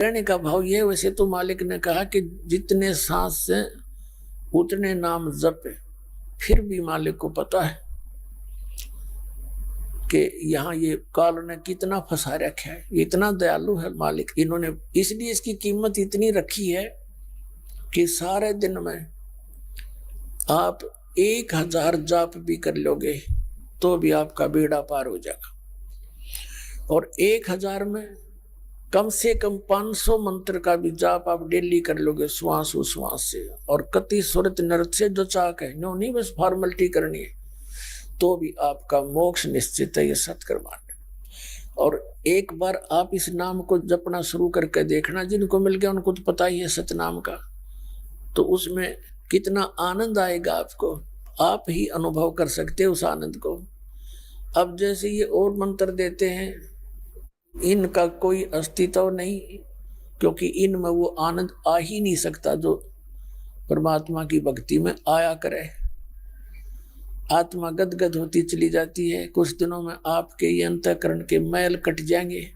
कहने का भाव ये, वैसे तो मालिक ने कहा कि जितने सांस से उतने नाम जप, फिर भी मालिक को पता है कि यहाँ ये काल ने कितना फंसा रखा है। इतना दयालु है मालिक, इन्होंने इसलिए इसकी कीमत इतनी रखी है कि सारे दिन में आप 1000 जाप भी कर लोगे तो भी आपका बेड़ा पार हो जाएगा। और 1000 में कम से कम 500 मंत्र का भी जाप आप डेली कर लोगे श्वास उश्वास से, और कति सुरत नरत से जो चाक है, नो नहीं बस फॉर्मेलिटी करनी है, तो भी आपका मोक्ष निश्चित है। ये सत्कर्मांड। और एक बार आप इस नाम को जपना शुरू करके देखना, जिनको मिल गया उनको तो पता ही है सतनाम का, तो उसमें कितना आनंद आएगा आपको, आप ही अनुभव कर सकते हो उस आनंद को। अब जैसे ये और मंत्र देते हैं, इनका कोई अस्तित्व नहीं, क्योंकि इनमें वो आनंद आ ही नहीं सकता जो परमात्मा की भक्ति में आया करे। आत्मा गदगद होती चली जाती है। कुछ दिनों में आपके ये अंतःकरण के मैल कट जाएंगे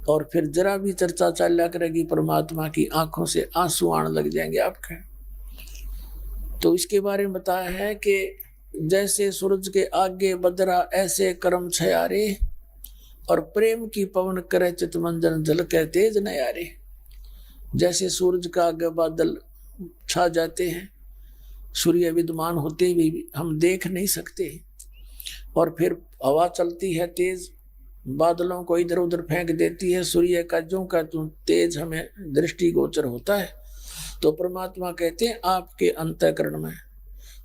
और फिर जरा भी चर्चा चला करेगी परमात्मा की, आंखों से आंसू आने लग जाएंगे आपके। तो इसके बारे में बताया है कि जैसे सूरज के आगे बदरा ऐसे कर्म छयारे, और प्रेम की पवन करे चितमंजन झलके तेज नयारे। जैसे सूरज का आगे बादल छा जाते हैं, सूर्य विद्यमान होते हुए भी हम देख नहीं सकते, और फिर हवा चलती है तेज, बादलों को इधर उधर फेंक देती है, सूर्य का ज्यों का त्यों तेज हमें दृष्टिगोचर होता है। तो परमात्मा कहते हैं आपके अंतःकरण में,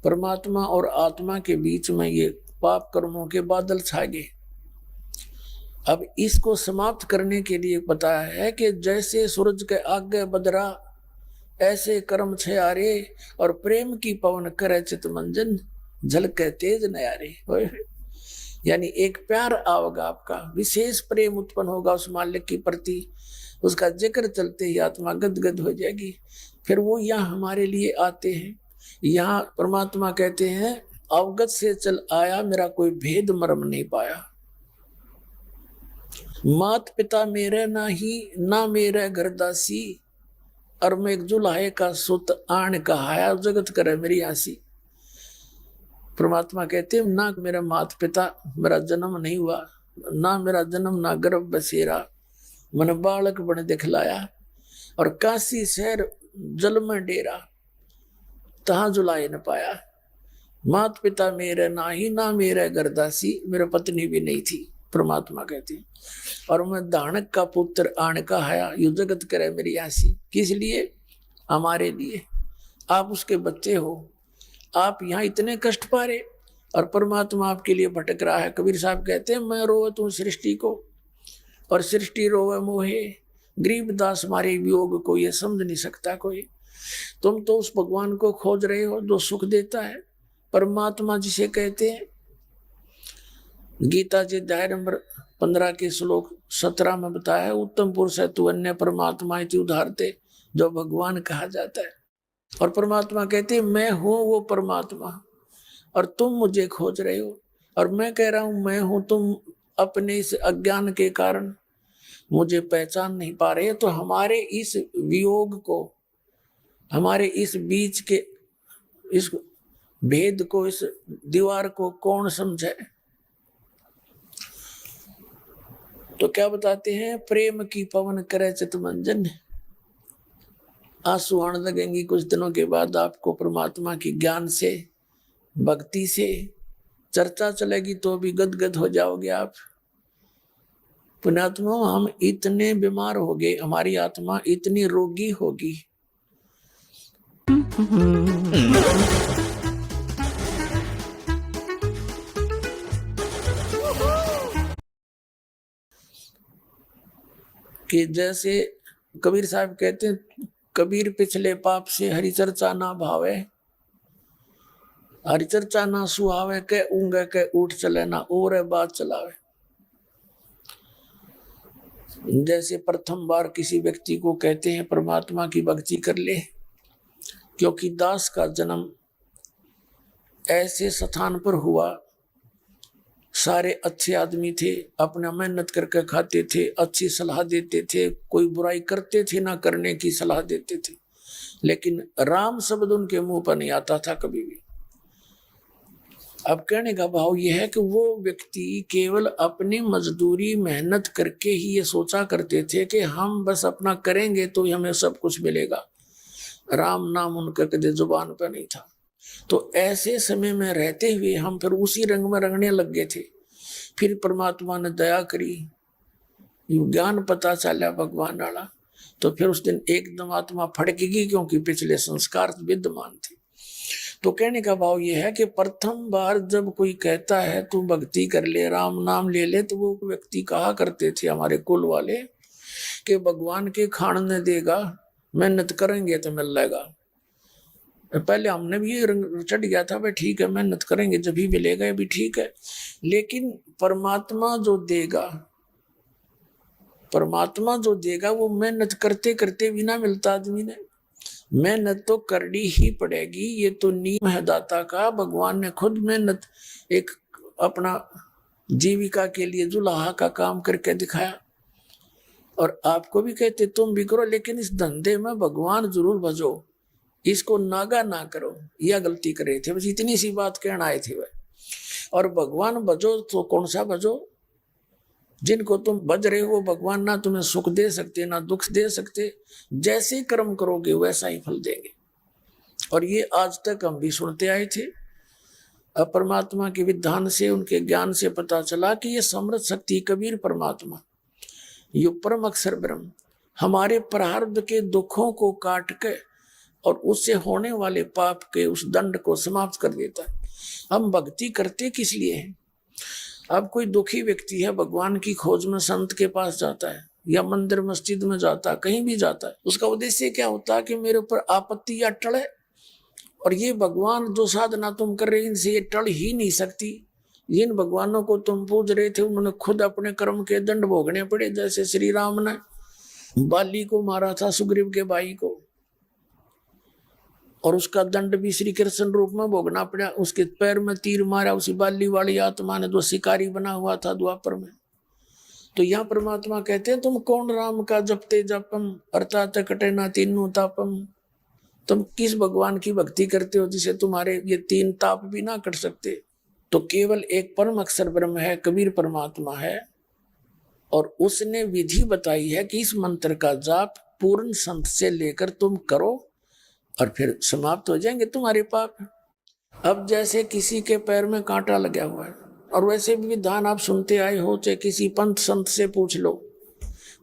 परमात्मा और आत्मा के बीच में ये पाप कर्मों के बादल छा गए। अब इसको समाप्त करने के लिए बताया है कि जैसे सूरज के आगे बदरा ऐसे कर्म छयारे, और प्रेम की पवन करे चितमंजन झलके तेज नयारे। यानी एक प्यार आओगा, आपका विशेष प्रेम उत्पन्न होगा उस मालिक के प्रति, उसका जिक्र चलते ही आत्मा गदगद हो जाएगी। फिर वो यहाँ हमारे लिए आते हैं। यहाँ परमात्मा कहते हैं अवगत से चल आया, मेरा कोई भेद मर्म नहीं पाया। मात पिता मेरे ना ही ना मेरे घरदासी, और मैं एक जुलाहे का सुत आन कहाया जगत करे मेरी आसी। परमात्मा कहते हैं ना मेरा माता पिता, मेरा जन्म नहीं हुआ, ना मेरा जन्म ना गर्भ बसेरा, मैंने बालक बन दिखलाया, और काशी शहर जल में डेरा, तहां जुलाए न पाया। मात पिता मेरे ना ही ना मेरे घरदासी, मेरे पत्नी भी नहीं थी, परमात्मा कहते हैं। और मैं दानक का पुत्र आन का हया, यु जगत करे मेरी आसी। किस लिए? हमारे लिए। आप उसके बच्चे हो, आप यहाँ इतने कष्ट पा रहे, और परमात्मा आपके लिए भटक रहा है। कबीर साहब कहते हैं मैं रोवे तू सृष्टि को, और सृष्टि रोवे मोहे, गरीबदास मारे वियोग को, ये समझ नहीं सकता कोई। तुम तो उस भगवान को खोज रहे हो जो सुख देता है, परमात्मा जिसे कहते हैं। गीता जी अध्याय नंबर 15 के श्लोक 17 में बताया है, उत्तम पुरुष है तू अन्य परमात्मा इति उदाहरते, जो भगवान कहा जाता है। और परमात्मा कहते हैं मैं हूं वो परमात्मा, और तुम मुझे खोज रहे हो, और मैं कह रहा हूं मैं हूं, तुम अपने इस अज्ञान के कारण मुझे पहचान नहीं पा रहे। तो हमारे इस वियोग को, हमारे इस बीच के इस भेद को, इस दीवार को कौन समझे? तो क्या बताते हैं, प्रेम की पवन करे चितमंजन। आंसू आने लगेंगी कुछ दिनों के बाद आपको, परमात्मा की ज्ञान से, भक्ति से चर्चा चलेगी तो भी गदगद हो जाओगे आप। पुण्यात्मा, हम इतने बीमार हो गए, हमारी आत्मा इतनी रोगी होगी। कि जैसे कबीर साहब कहते हैं, कबीर पिछले पाप से हरि चर्चा ना भावे, हरि चर्चा ना सुहावे, के ऊंगे के उठ चले ना और बात चलावे। जैसे प्रथम बार किसी व्यक्ति को कहते हैं परमात्मा की भक्ति कर ले, क्योंकि दास का जन्म ऐसे स्थान पर हुआ, सारे अच्छे आदमी थे, अपना मेहनत करके खाते थे, अच्छी सलाह देते थे, कोई बुराई करते थे ना करने की सलाह देते थे, लेकिन राम शब्द उनके मुंह पर नहीं आता था कभी भी। अब कहने का भाव यह है कि वो व्यक्ति केवल अपनी मजदूरी मेहनत करके ही ये सोचा करते थे कि हम बस अपना करेंगे तो हमें सब कुछ मिलेगा। राम नाम उनका कदे जुबान पर नहीं था। तो ऐसे समय में रहते हुए हम फिर उसी रंग में रंगने लग गए थे। फिर परमात्मा ने दया करी, ज्ञान पता चला भगवान वाला, तो फिर उस दिन एकदम आत्मा फड़केगी, क्योंकि पिछले संस्कार विद्यमान थे। तो कहने का भाव यह है कि प्रथम बार जब कोई कहता है तू भक्ति कर ले, राम नाम ले ले, तो वो व्यक्ति कहा करते थे हमारे कुल वाले कि भगवान के खाने देगा, मेहनत करेंगे तो मिल जाएगा। पहले हमने भी ये रंग चढ़ गया था, भाई ठीक है मेहनत करेंगे जब भी मिलेगा, भी ठीक है, लेकिन परमात्मा जो देगा, परमात्मा जो देगा वो मेहनत करते करते भी ना मिलता आदमी ने। मेहनत तो करनी ही पड़ेगी, ये तो नियम है दाता का। भगवान ने खुद मेहनत एक अपना जीविका के लिए जुलाहा का काम करके दिखाया, और आपको भी कहते तुम भी करो, लेकिन इस धंधे में भगवान जरूर भजो, इसको नागा ना करो। यह गलती कर रहे थे, बस इतनी सी बात कहना आए थे वह। और भगवान भजो तो कौन सा भजो? जिनको तुम भज रहे हो भगवान ना तुम्हें सुख दे सकते ना दुख दे सकते, जैसे कर्म करोगे वैसा ही फल देंगे। और ये आज तक हम भी सुनते आए थे। अब परमात्मा के विधान से, उनके ज्ञान से पता चला कि ये समृद्ध शक्ति कबीर परमात्मा, ये परम अक्षर ब्रह्म हमारे प्रारब्ध के दुखों को काट के और उससे होने वाले पाप के उस दंड को समाप्त कर देता है। हम भक्ति करते किस लिए हैं? अब कोई दुखी व्यक्ति है, भगवान की खोज में संत के पास जाता है या मंदिर मस्जिद में जाता है, कहीं भी जाता है, उसका उद्देश्य क्या होता है कि मेरे ऊपर आपत्ति या टले, और ये भगवान जो साधना तुम कर रहे इनसे ये टल ही नहीं सकती। जिन भगवानों को तुम पूज रहे थे उन्होंने खुद अपने कर्म के दंड भोगने पड़े। जैसे श्री राम ने बाली को मारा था, सुग्रीव के भाई को, और उसका दंड भी श्री कृष्ण रूप में भोगना पड़ा। उसके पैर में तीर मारा उसी बाली वाली आत्मा ने, जो शिकारी बना हुआ था द्वापर में। तो यहाँ परमात्मा कहते हैं तुम कौन राम का जपते जपम अर्थात कटे ना तीनों तापम। तुम किस भगवान की भक्ति करते हो जिसे तुम्हारे ये तीन ताप भी ना कट सकते? तो केवल एक परम अक्षर ब्रह्म है, कबीर परमात्मा है, और उसने विधि बताई है कि इस मंत्र का जाप पूर्ण संत से लेकर तुम करो और फिर समाप्त हो जाएंगे तुम्हारे पाप। अब जैसे किसी के पैर में कांटा लगा हुआ है, और वैसे भी विधान आप सुनते आए हो, चाहे किसी पंथ संत से पूछ लो,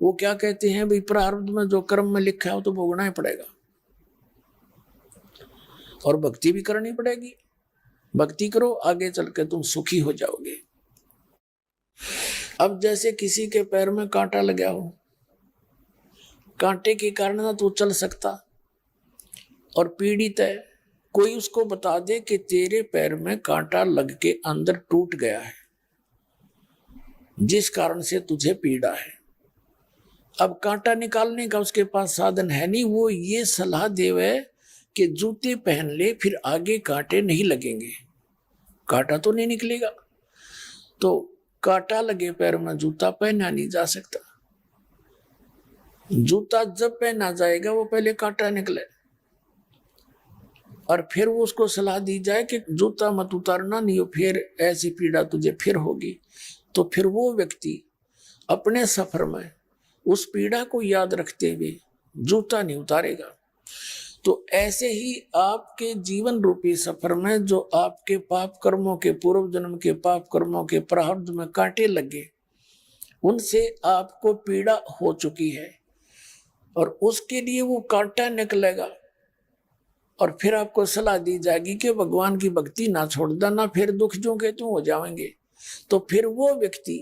वो क्या कहते हैं, भाई प्रारब्ध में जो कर्म में लिखा है वो तो भोगना ही पड़ेगा, और भक्ति भी करनी पड़ेगी। भक्ति करो, आगे चल के तुम सुखी हो जाओगे। अब जैसे किसी के पैर में कांटा लगा हो, कांटे के कारण ना तो चल सकता और पीड़ित है, कोई उसको बता दे कि तेरे पैर में कांटा लग के अंदर टूट गया है, जिस कारण से तुझे पीड़ा है। अब कांटा निकालने का उसके पास साधन है नहीं, वो ये सलाह देवे कि जूते पहन ले, फिर आगे कांटे नहीं लगेंगे, कांटा तो नहीं निकलेगा। तो कांटा लगे पैर में जूता पहना नहीं जा सकता। जूता जब पहना जाएगा वो पहले कांटा निकले, और फिर वो उसको सलाह दी जाए कि जूता मत उतारना, नहीं हो फिर ऐसी पीड़ा तुझे फिर होगी। तो फिर वो व्यक्ति अपने सफर में उस पीड़ा को याद रखते हुए जूता नहीं उतारेगा। तो ऐसे ही आपके जीवन रूपी सफर में जो आपके पाप कर्मों के, पूर्व जन्म के पाप कर्मों के प्रारब्ध में कांटे लगे, उनसे आपको पीड़ा हो चुकी है, और उसके लिए वो कांटा निकलेगा, और फिर आपको सलाह दी जाएगी कि भगवान की भक्ति ना छोड़ देना, फिर दुख जो के तुम हो जाएंगे। तो फिर वो व्यक्ति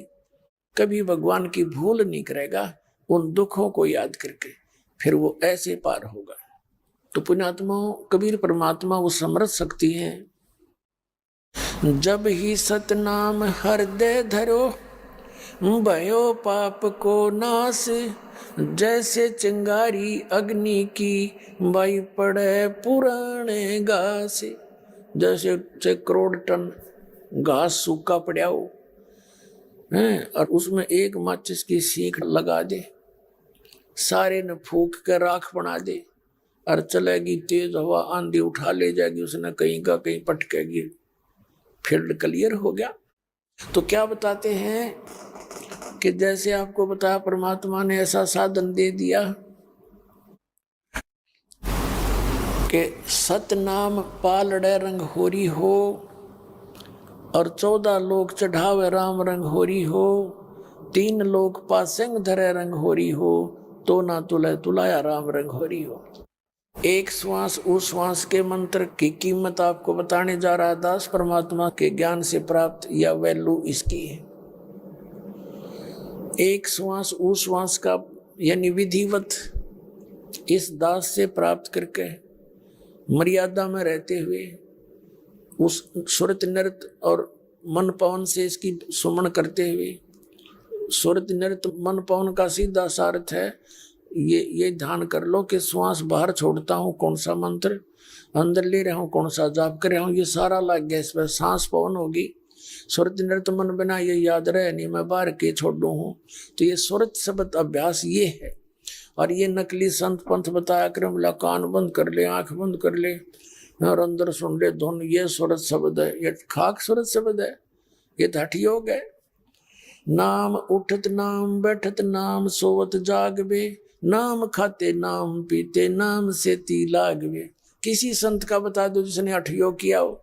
कभी भगवान की भूल नहीं करेगा, उन दुखों को याद करके फिर वो ऐसे पार होगा। तो पुण्यात्माओं, कबीर परमात्मा वो समर्थ शक्ति है। जब ही सतनाम हृदय धरो, भयो पाप को नाश, जैसे चिंगारी अग्नि की, बाई पड़े पुराने घास। जैसे 6 करोड़ टन घास सूखा पड़ा हो, हैं, और उसमें एक माचिस की सीख लगा दे, सारे ने फूक कर राख बना दे, और चलेगी तेज हवा, आंधी उठा ले जाएगी, उसने कहीं का कहीं पटकेगी, फील्ड क्लियर हो गया। तो क्या बताते हैं कि जैसे आपको बताया परमात्मा ने ऐसा साधन दे दिया कि सतनाम पालड़े रंग होरी हो, और 14 लोग चढ़ावे राम रंग होरी हो, 3 लोग पासेंग धरे रंग होरी हो, तो ना तुले तुलाया राम रंग होरी हो। एक श्वास उस श्वास के मंत्र की कीमत आपको बताने जा रहा है दास, परमात्मा के ज्ञान से प्राप्त या वैल्यू इसकी है। एक श्वास उस श्वास का यानी विधिवत इस दास से प्राप्त करके मर्यादा में रहते हुए उस सुरत नृत्य और मन पवन से इसकी सुमन करते हुए, सुरत नृत्य मन पवन का सीधा सार्थ है ये ध्यान कर लो कि श्वास बाहर छोड़ता हूँ कौन सा मंत्र, अंदर ले रहा हूँ कौन सा जाप कर रहा हूँ, ये सारा लग गया इसमें। सांस पवन होगी, सुरत नृत्य मन बिना ये याद रहे नहीं, मैं बाहर के छोड़ू हूँ। तो ये सुरत शब्द अभ्यास ये है। और ये नकली संत पंथ बताया कर बोला कान बंद कर ले, आंख बंद कर ले और अंदर सुन ले धुन, ये सुरत शब्द है, ये खाक सुरत शब्द है, ये हठ योग है। नाम उठत नाम बैठत नाम सोवत जागवे, नाम खाते नाम पीते नाम से ती लागवे। किसी संत का बता दो जिसने हठ योग किया हो।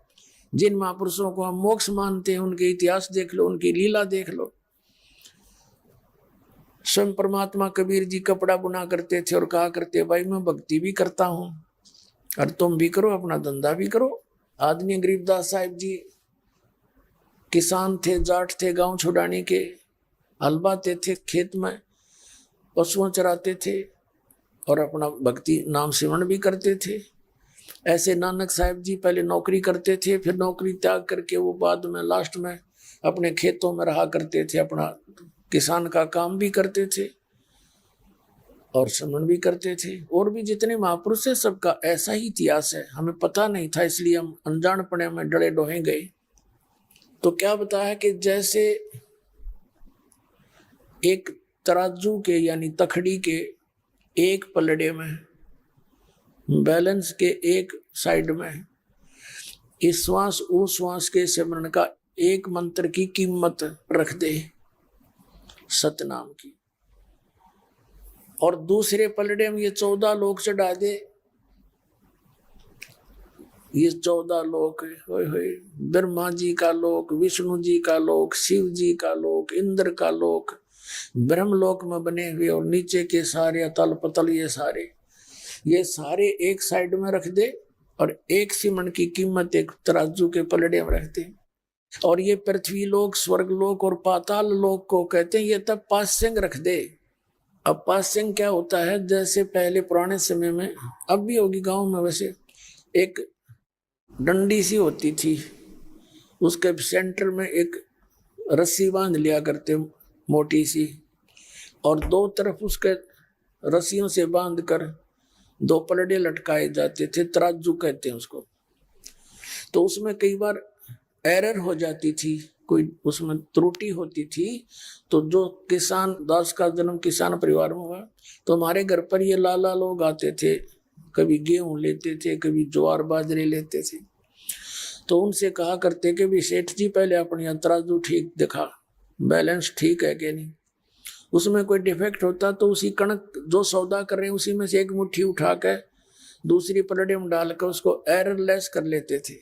जिन महापुरुषों को हम मोक्ष मानते हैं उनके इतिहास देख लो, उनकी लीला देख लो। स्वयं परमात्मा कबीर जी कपड़ा बुना करते थे और कहा करते भाई मैं भक्ति भी करता हूं और तुम भी करो, अपना धंधा भी करो। आदरणीय गरीबदास साहिब जी किसान थे, जाट थे, गांव छुड़ाने के, हल बाते थे, खेत में पशुओं चराते थे और अपना भक्ति नाम सिमरण भी करते थे। ऐसे नानक साहिब जी पहले नौकरी करते थे, फिर नौकरी त्याग करके वो बाद में लास्ट में अपने खेतों में रहा करते थे, अपना किसान का काम भी करते थे और सिमरण भी करते थे। और भी जितने महापुरुष है सबका ऐसा ही इतिहास है, हमें पता नहीं था इसलिए हम अनजानपने में डरे डोहे गए। तो क्या बताया कि जैसे एक तराजू के यानी तखड़ी के एक पलड़े में, बैलेंस के एक साइड में इस श्वास उस श्वास के सिमरण का एक मंत्र की कीमत रख दे सतनाम की, और दूसरे पलड़े में ये 14 लोग चढ़ा दे। ये 14 लोक ब्रह्मा जी का लोक, विष्णु जी का लोक, शिव जी का लोक, इंद्र का लोक, ब्रह्मलोक में बने हुए और नीचे के सारे अतल पतल ये सारे एक साइड में रख दे और एक सिमरण की कीमत एक तराजू के पलड़े में रख दे। और ये पृथ्वी लोक, स्वर्ग लोक और पाताल लोक को कहते हैं, ये तब पास्यंग रख दे। अब पास्यंग क्या होता है, जैसे पहले पुराने समय में, अब भी होगी गांव में वैसे, एक डंडी सी होती थी, उसके सेंटर में एक रस्सी बांध लिया करते मोटी सी, और दो तरफ उसके रस्सियों से बांध कर 2 पलड़े लटकाए जाते थे, तराजू कहते हैं उसको। तो उसमें कई बार एरर हो जाती थी, कोई उसमें त्रुटि होती थी। तो जो किसान, दास का जन्म किसान परिवार में हुआ, तो हमारे घर पर ये लाला लोग आते थे, कभी गेहूं लेते थे, कभी ज्वार बाजरे लेते थे। तो उनसे कहा करते कि भी सेठ जी पहले अपनी तराजू ठीक दिखा, बैलेंस ठीक है कि नहीं। उसमें कोई डिफेक्ट होता तो उसी कणक जो सौदा कर रहे हैं उसी में से एक मुट्ठी उठा कर दूसरी पलड़े में डालकर उसको एरर लेस कर लेते थे।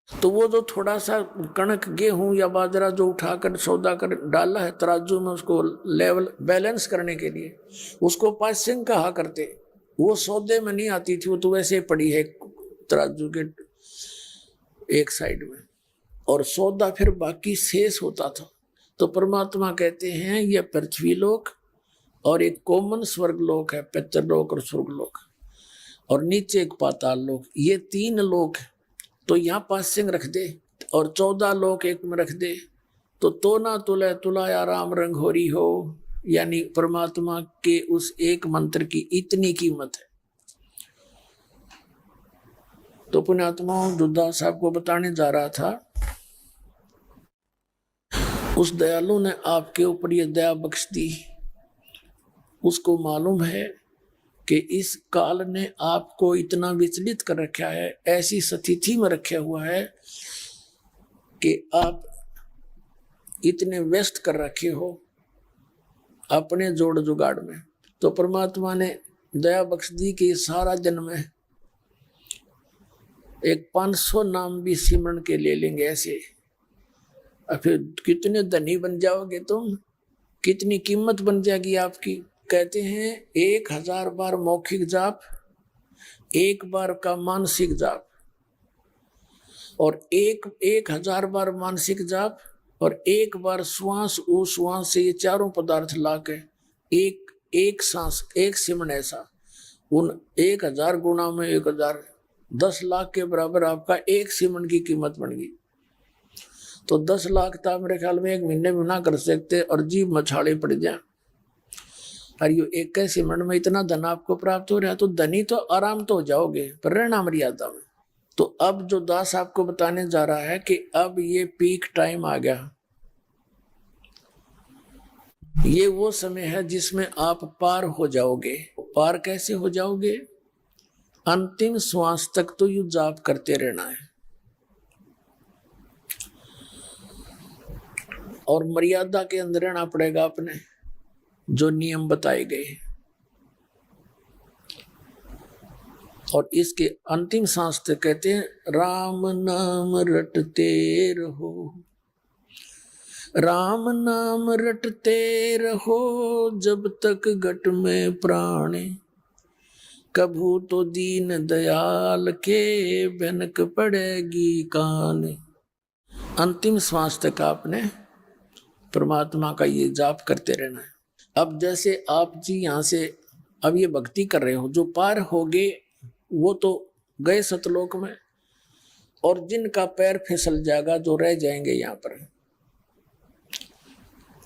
तो वो जो थोड़ा सा कणक गेहूं या बाजरा जो उठाकर सौदा कर डाला है तराजू में, उसको लेवल बैलेंस करने के लिए, उसको पासिंग कहा करते। वो सौदे में नहीं आती थी, वो तो वैसे पड़ी है तराजू के एक साइड में, और सौदा फिर बाकी शेष होता था। तो परमात्मा कहते हैं ये पृथ्वी लोक और एक कॉमन स्वर्ग लोक है, पितृलोक और स्वर्ग लोक, और नीचे एक पाताल लोक, ये 3 लोक। तो यहाँ पासिंग रख दे और 14 लोक एक में रख दे, तो ना तुले तुलाया राम रंग होरी हो, यानी परमात्मा के उस एक मंत्र की इतनी कीमत है। तो पुण्यात्मा दुर्दास साहब को बताने जा रहा था, उस दयालु ने आपके ऊपर ये दया बख्श दी। उसको मालूम है कि इस काल ने आपको इतना विचलित कर रखा है, ऐसी स्थिति में रखा हुआ है कि आप इतने व्यस्त कर रखे हो अपने जोड़ जुगाड़ में। तो परमात्मा ने दया बख्श दी कि सारा जन्म है एक 500 नाम भी सिमरन के ले लेंगे ऐसे, और फिर कितने धनी बन जाओगे तुम, कितनी कीमत बन जाएगी आपकी। कहते हैं 1000 बार मौखिक जाप, 1 बार का मानसिक जाप, और 1000 बार मानसिक जाप और 1 बार श्वास उश्वास से ये चारों पदार्थ लाके एक सांस एक सिमरन, ऐसा उन 1000 गुणा में 1000 10 लाख के बराबर आपका एक सिमरन की कीमत बन गई। तो 10 लाख था मेरे ख्याल में 1 महीने में ना कर सकते और जीव मछाड़े पड़ जाए। और ये एक सिमरन में इतना धन आपको प्राप्त हो रहा है, तो धनी तो आराम तो हो जाओगे, पर रहना मर्यादा में। तो अब जो दास आपको बताने जा रहा है कि अब ये पीक टाइम आ गया, ये वो समय है जिसमें आप पार हो जाओगे। पार कैसे हो जाओगे? अंतिम श्वास तक तो यू जाप करते रहना है, और मर्यादा के अंदर रहना पड़ेगा अपने, जो नियम बताए गए। और इसके अंतिम सांस तक कहते हैं राम नाम रटते रहो, राम नाम रटते रहो जब तक घट में प्राण, कभू तो दीन दयाल के भनक पड़ेगी कान। अंतिम श्वास तक आपने परमात्मा का ये जाप करते रहना है। अब जैसे आप जी यहाँ से अब ये भक्ति कर रहे हो, जो पार होगे वो तो गए सतलोक में, और जिनका पैर फिसल जाएगा, जो रह जाएंगे यहाँ पर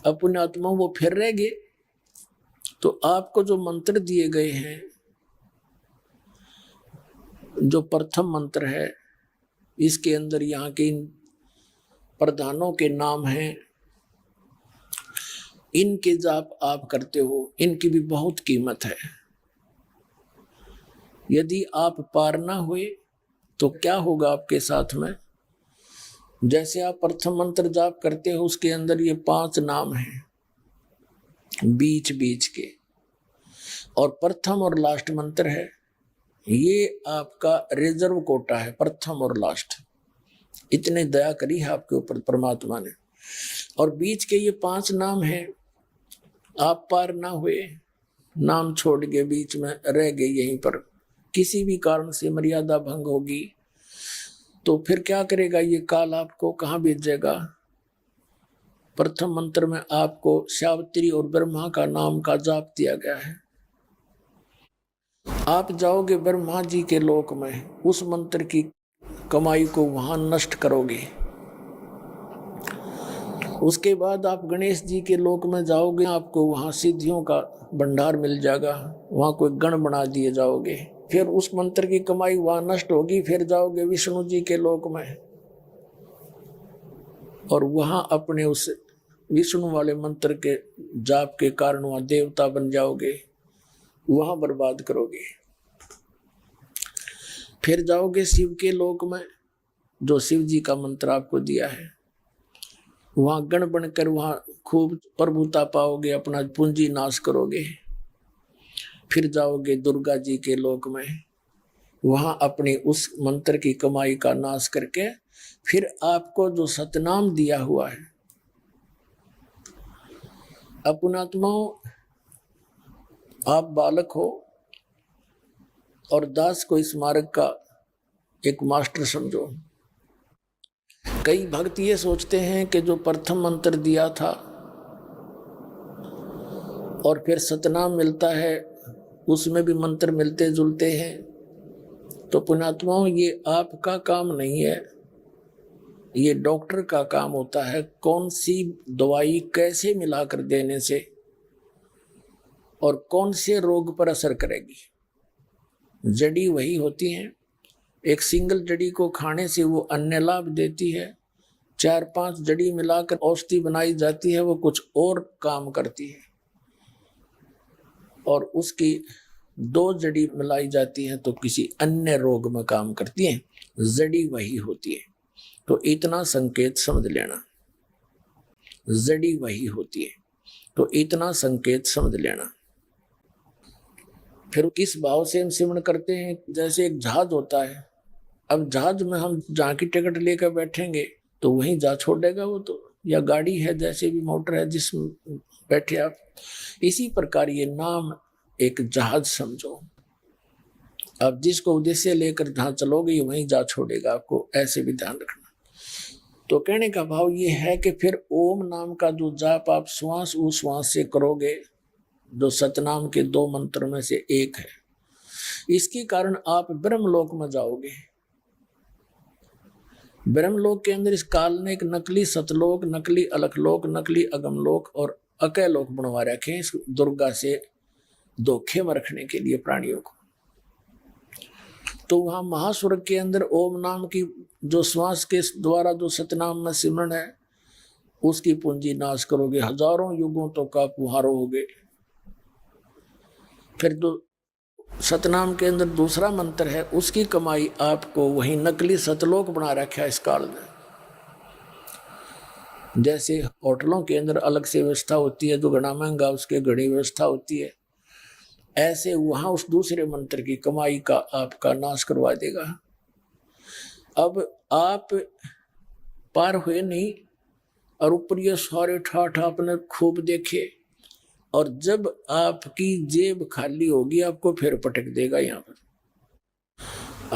अपने आत्मा, वो फिर रहेंगे। तो आपको जो मंत्र दिए गए हैं, जो प्रथम मंत्र है, इसके अंदर यहाँ के इन प्रधानों के नाम हैं, इनके जाप आप करते हो, इनकी भी बहुत कीमत है। यदि आप पार ना हुए तो क्या होगा आपके साथ में? जैसे आप प्रथम मंत्र जाप करते हो, उसके अंदर ये 5 नाम हैं बीच बीच के, और प्रथम और लास्ट मंत्र है, ये आपका रिजर्व कोटा है, प्रथम और लास्ट। इतने दया करी है आपके ऊपर परमात्मा ने। और बीच के ये 5 नाम हैं, आप पार ना हुए, नाम छोड़ के बीच में रह गए यहीं पर, किसी भी कारण से मर्यादा भंग होगी, तो फिर क्या करेगा ये काल? आपको कहाँ भेजेगा? प्रथम मंत्र में आपको सावित्री और ब्रह्मा का नाम का जाप दिया गया है। आप जाओगे ब्रह्मा जी के लोक में, उस मंत्र की कमाई को वहां नष्ट करोगे। उसके बाद आप गणेश जी के लोक में जाओगे, आपको वहां सिद्धियों का भंडार मिल जाएगा, वहां कोई गण बना दिए जाओगे। फिर उस मंत्र की कमाई वहां नष्ट होगी, फिर जाओगे विष्णु जी के लोक में, और वहां अपने उस विष्णु वाले मंत्र के जाप के कारण वहां देवता बन जाओगे, वहां बर्बाद करोगे। फिर जाओगे शिव के लोक में, जो शिव जी का मंत्र आपको दिया है, वहां गण बनकर वहां खूब प्रभुता पाओगे, अपना पूंजी नाश करोगे। फिर जाओगे दुर्गा जी के लोक में, वहां अपनी उस मंत्र की कमाई का नाश करके फिर आपको जो सतनाम दिया हुआ है, अपनात्माओं, आप बालक हो और दास को इस मार्ग का एक मास्टर समझो। कई भक्त ये सोचते हैं कि जो प्रथम मंत्र दिया था और फिर सतनाम मिलता है, उसमें भी मंत्र मिलते जुलते हैं, तो पुण्यात्माओं ये आपका काम नहीं है, ये डॉक्टर का काम होता है। कौन सी दवाई कैसे मिलाकर देने से और कौन से रोग पर असर करेगी। जड़ी वही होती हैं, एक सिंगल जड़ी को खाने से वो अन्य लाभ देती है, 4-5 जड़ी मिलाकर औषधि बनाई जाती है, वो कुछ और काम करती है, और उसकी 2 जड़ी मिलाई जाती हैं तो किसी अन्य रोग में काम करती हैं, जड़ी वही होती है। तो इतना संकेत समझ लेना, जड़ी वही होती है, तो इतना संकेत समझ लेना। फिर किस भाव से हम सिमरण करते हैं, जैसे एक जहाज होता है, अब जहाज में हम जहाँ की टिकट लेकर बैठेंगे तो वहीं जा छोड़ेगा वो तो, या गाड़ी है जैसे भी मोटर है जिसमें बैठे आप, इसी प्रकार ये नाम एक जहाज समझो। अब जिसको उद्देश्य लेकर जहाँ चलोगे वहीं जा छोड़ेगा आपको, ऐसे भी ध्यान रखना। तो कहने का भाव ये है कि फिर ओम नाम का जो जाप आप श्वास उश्वास से करोगे, जो सतनाम के 2 मंत्र में से एक है, इसके कारण आप ब्रह्मलोक में जाओगे। ब्रह्मलोक के अंदर इस काल ने एक नकली सतलोक, नकली अलखलोक, नकली अगमलोक और अकैलोक बनवा रखे हैं इस दुर्गा से धोखे में रखने के लिए प्राणियों को। तो वहां महास्वर्ग के अंदर ओम नाम की जो श्वास के द्वारा जो सतनाम में सिमरण है, उसकी पूंजी नाश करोगे, हजारों युगों तो का पुहारो होगे। फिर जो सतनाम के अंदर दूसरा मंत्र है, उसकी कमाई आपको वही नकली सतलोक बना रखा है इस काल में। जैसे होटलों के अंदर अलग से व्यवस्था होती है, जो घना महंगा उसके घनी व्यवस्था होती है, ऐसे वहां उस दूसरे मंत्र की कमाई का आपका नाश करवा देगा। अब आप पार हुए नहीं और ऊपर ये सारे ठाठ आपने खूब देखे, और जब आपकी जेब खाली होगी आपको फिर पटक देगा। यहाँ पर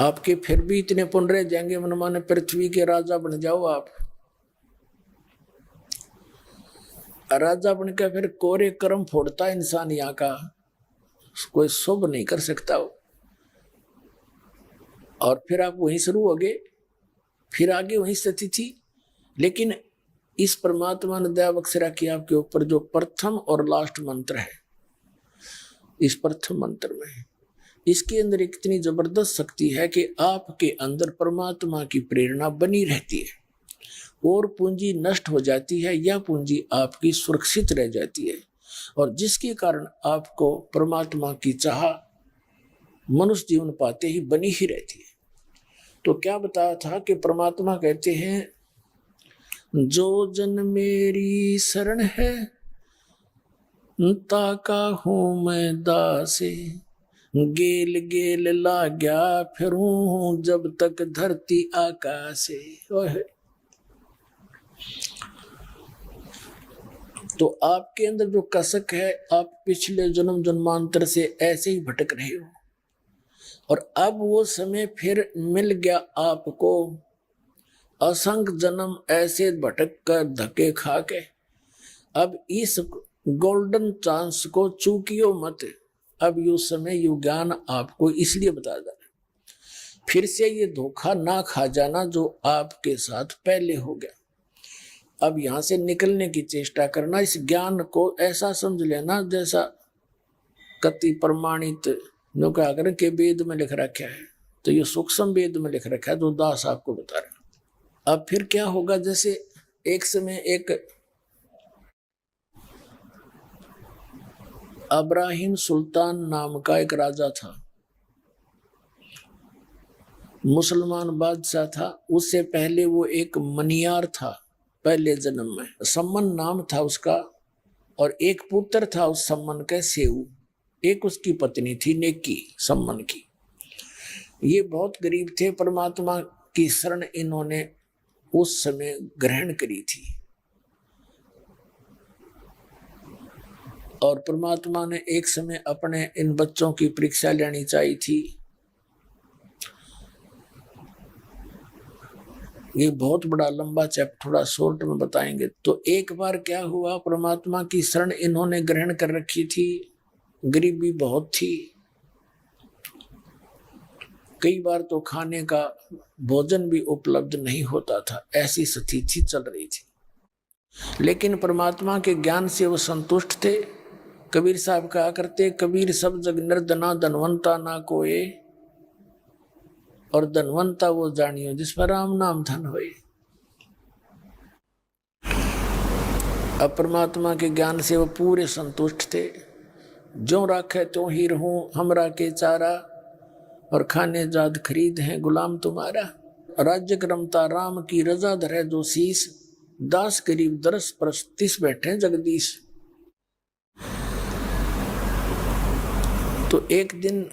आपके फिर भी इतने पुण्य रह जाएंगे, मन माने पृथ्वी के राजा बन जाओ आप। राजा बनकर फिर कोरे कर्म फोड़ता इंसान, यहाँ का कोई शुभ नहीं कर सकता हो, और फिर आप वहीं शुरू हो गए, फिर आगे वहीं स्थिति थी। लेकिन इस परमात्मा ने दया बख्शा कि आपके ऊपर जो प्रथम और लास्ट मंत्र है, इस प्रथम मंत्र में इसके अंदर इतनी जबरदस्त शक्ति है कि आपके अंदर परमात्मा की प्रेरणा बनी रहती है, और पूंजी नष्ट हो जाती है या पूंजी आपकी सुरक्षित रह जाती है, और जिसके कारण आपको परमात्मा की चाह मनुष्य जीवन पाते ही बनी ही रहती है। तो क्या बताया था कि परमात्मा कहते हैं, जो जन मेरी शरण है ताका हूं मैं दासे, गेल गेल ला गया फिरूं जब तक धरती आकाशे। तो आपके अंदर जो कसक है, आप पिछले जन्म जन्मांतर से ऐसे ही भटक रहे हो, और अब वो समय फिर मिल गया आपको। असंख्य जन्म ऐसे भटक कर धक्के खा के, अब इस गोल्डन चांस को चूकियो मत। अब यू समय यू ज्ञान आपको इसलिए बता जा रहा, फिर से ये धोखा ना खा जाना जो आपके साथ पहले हो गया। अब यहां से निकलने की चेष्टा करना, इस ज्ञान को ऐसा समझ लेना जैसा कति प्रमाणित जो क्या करें के वेद में लिख रखा है, तो ये सूक्ष्म वेद में लिख रखा है जो दास आपको बता रहा है। अब फिर क्या होगा, जैसे एक समय एक अब्राहिम सुल्तान नाम का एक राजा था, मुसलमान बादशाह था। उससे पहले वो एक मनियार था, पहले जन्म में सम्मन नाम था उसका, और एक पुत्र था उस सम्मन का सेऊ, एक उसकी पत्नी थी नेकी सम्मन की। ये बहुत गरीब थे, परमात्मा की शरण इन्होंने उस समय ग्रहण करी थी, और परमात्मा ने एक समय अपने इन बच्चों की परीक्षा लेनी चाहिए थी। ये बहुत बड़ा लंबा चैप्टर, थोड़ा शॉर्ट में बताएंगे। तो एक बार क्या हुआ, परमात्मा की शरण इन्होंने ग्रहण कर रखी थी, गरीबी बहुत थी, कई बार तो खाने का भोजन भी उपलब्ध नहीं होता था, ऐसी स्थिति चल रही थी। लेकिन परमात्मा के ज्ञान से वो संतुष्ट थे। कबीर साहब कहा करते, कबीर सब जग निर्धना धनवंता ना कोए, और धनवंता वो जानियो जिस पर राम नाम धन होए। अब परमात्मा के ज्ञान से वो पूरे संतुष्ट थे। जो राखे तो ही रहूं हमरा के चारा, और खाने जाद खरीद हैं गुलाम तुम्हारा। राज्य क्रमता राम की रजा धरे जो शीस, दास करीब दरस परस्तिस बैठे जगदीश। तो एक दिन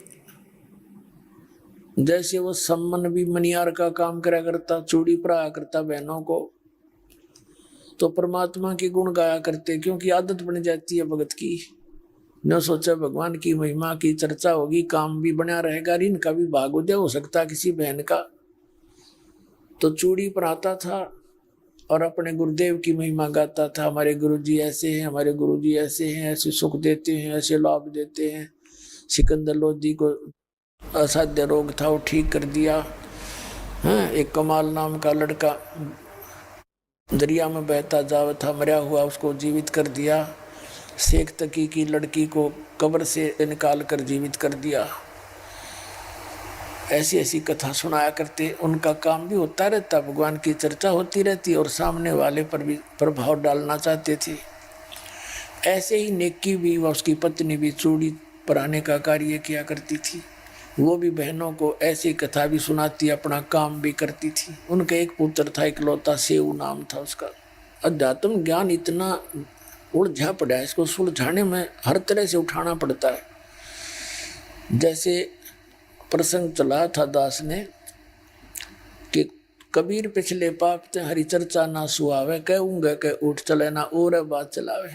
जैसे वो सम्मन भी मनियार का काम करा करता, चूड़ी पराया करता बहनों को, तो परमात्मा के गुण गाया करते, क्योंकि आदत बन जाती है भगत की। न सोचा भगवान की महिमा की चर्चा होगी, काम भी बना रहेगा, इनका भी भाग्योदय हो सकता किसी बहन का। तो चूड़ी पराता था और अपने गुरुदेव की महिमा गाता था। हमारे गुरुजी ऐसे हैं, हमारे गुरुजी ऐसे हैं, ऐसे सुख देते हैं, ऐसे लाभ देते हैं। सिकंदर लोधी को असाध्य रोग था, वो ठीक कर दिया। हाँ, एक कमाल नाम का लड़का दरिया में बहता जावा था, मरा हुआ, उसको जीवित कर दिया। शेख तकी की लड़की को कब्र से निकाल कर जीवित कर दिया। ऐसी ऐसी कथा सुनाया करते। उनका काम भी होता रहता, भगवान की चर्चा होती रहती और सामने वाले पर भी प्रभाव डालना चाहते थे। ऐसे ही नेकी भी व उसकी पत्नी भी चूड़ी पराने का कार्य किया करती थी। वो भी बहनों को ऐसी कथा भी सुनाती, अपना काम भी करती थी। उनका एक पुत्र था इकलौता, सेऊ नाम था उसका। अध्यात्म ज्ञान इतना उलझा पड़ा है, इसको सुलझाने में हर तरह से उठाना पड़ता है। जैसे प्रसंग चला था दास ने कि कबीर पिछले पाप ते हरि चर्चा ना सुहावे, कहूंगा के उठ चले ना और बात चलावे।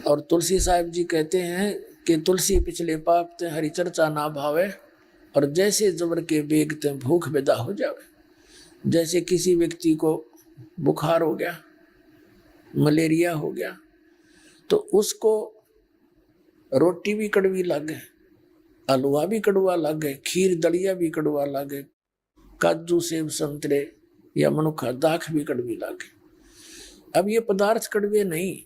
और तुलसी साहिब जी कहते हैं कि तुलसी पिछले पाप ते हरि चर्चा ना भावे, और जैसे जबर के बेग ते भूख बेदा हो जावे। जैसे किसी व्यक्ति को बुखार हो गया, मलेरिया हो गया, तो उसको रोटी भी कड़वी लगे, हलवा भी कड़वा लगे, खीर दलिया भी कड़वा लगे, काजू सेब संतरे या मनुखा दाख भी कड़वी लगे। अब ये पदार्थ कड़वे नहीं,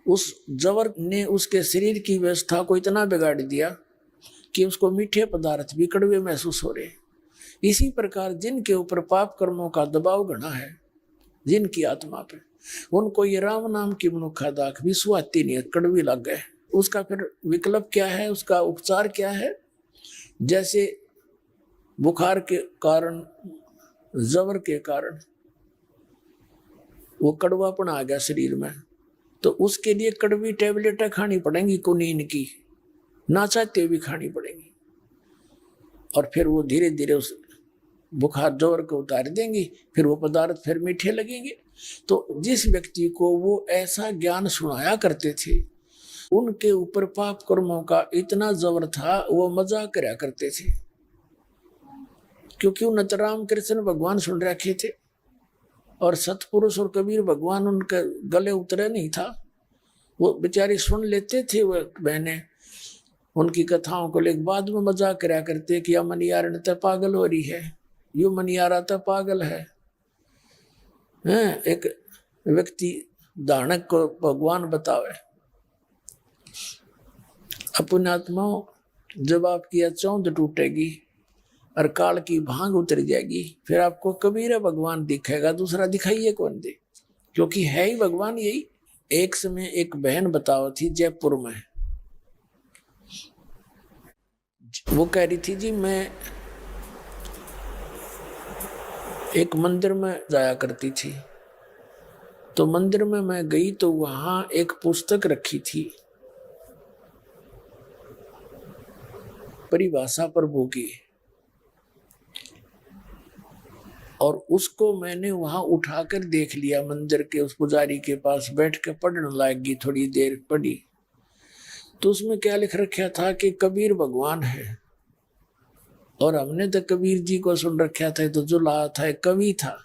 उस जवर ने उसके शरीर की व्यवस्था को इतना बिगाड़ दिया कि उसको मीठे पदार्थ भी कड़वे महसूस हो रहे। इसी प्रकार जिनके ऊपर पाप कर्मों का दबाव घना है, जिनकी आत्मा पे, उनको ये राम नाम की मनुखा दाख भी सुहाती नहीं, कड़वी लग गए। उसका फिर विकल्प क्या है, उसका उपचार क्या है? जैसे बुखार के कारण, जवर के कारण वो कड़वापन आ गया शरीर में, तो उसके लिए कड़वी टेबलेटें खानी पड़ेंगी, कुनीन की, ना चाहते भी खानी पड़ेंगी। और फिर वो धीरे धीरे उस बुखार जवर को उतार देंगी, फिर वो पदार्थ फिर मीठे लगेंगे। तो जिस व्यक्ति को वो ऐसा ज्ञान सुनाया करते थे, उनके ऊपर पाप कर्मों का इतना जबर था, वो मजाक करा करते थे, क्योंकि उन राम कृष्ण भगवान सुन रखे थे और सतपुरुष और कबीर भगवान उनके गले उतरे नहीं था। वो बेचारे सुन लेते थे, वो बहनें उनकी कथाओं को लेकर बाद में मजाक करा करते कि यह मनियार ने तो पागल हो रही है, यू मनियारा तो पागल है। एक व्यक्ति दानक को भगवान बतावे, अपने आत्माओं, जब आपकी चौंध टूटेगी और काल की भांग उतर जाएगी, फिर आपको कबीर भगवान दिखेगा, दूसरा दिखाइए कौन दे, क्योंकि है ही भगवान यही। एक समय एक बहन बताओ थी जयपुर में, वो कह रही थी जी मैं एक मंदिर में जाया करती थी, तो मंदिर में मैं गई तो वहां एक पुस्तक रखी थी, परिभाषा प्रभु की, और उसको मैंने वहां उठाकर देख लिया। मंदिर के उस पुजारी के पास बैठ के पढ़ने लगी, थोड़ी देर पढ़ी तो उसमें क्या लिख रखा था कि कबीर भगवान है, और हमने तो कबीर जी को सुन रखा था, तो जो लाया था कवि था।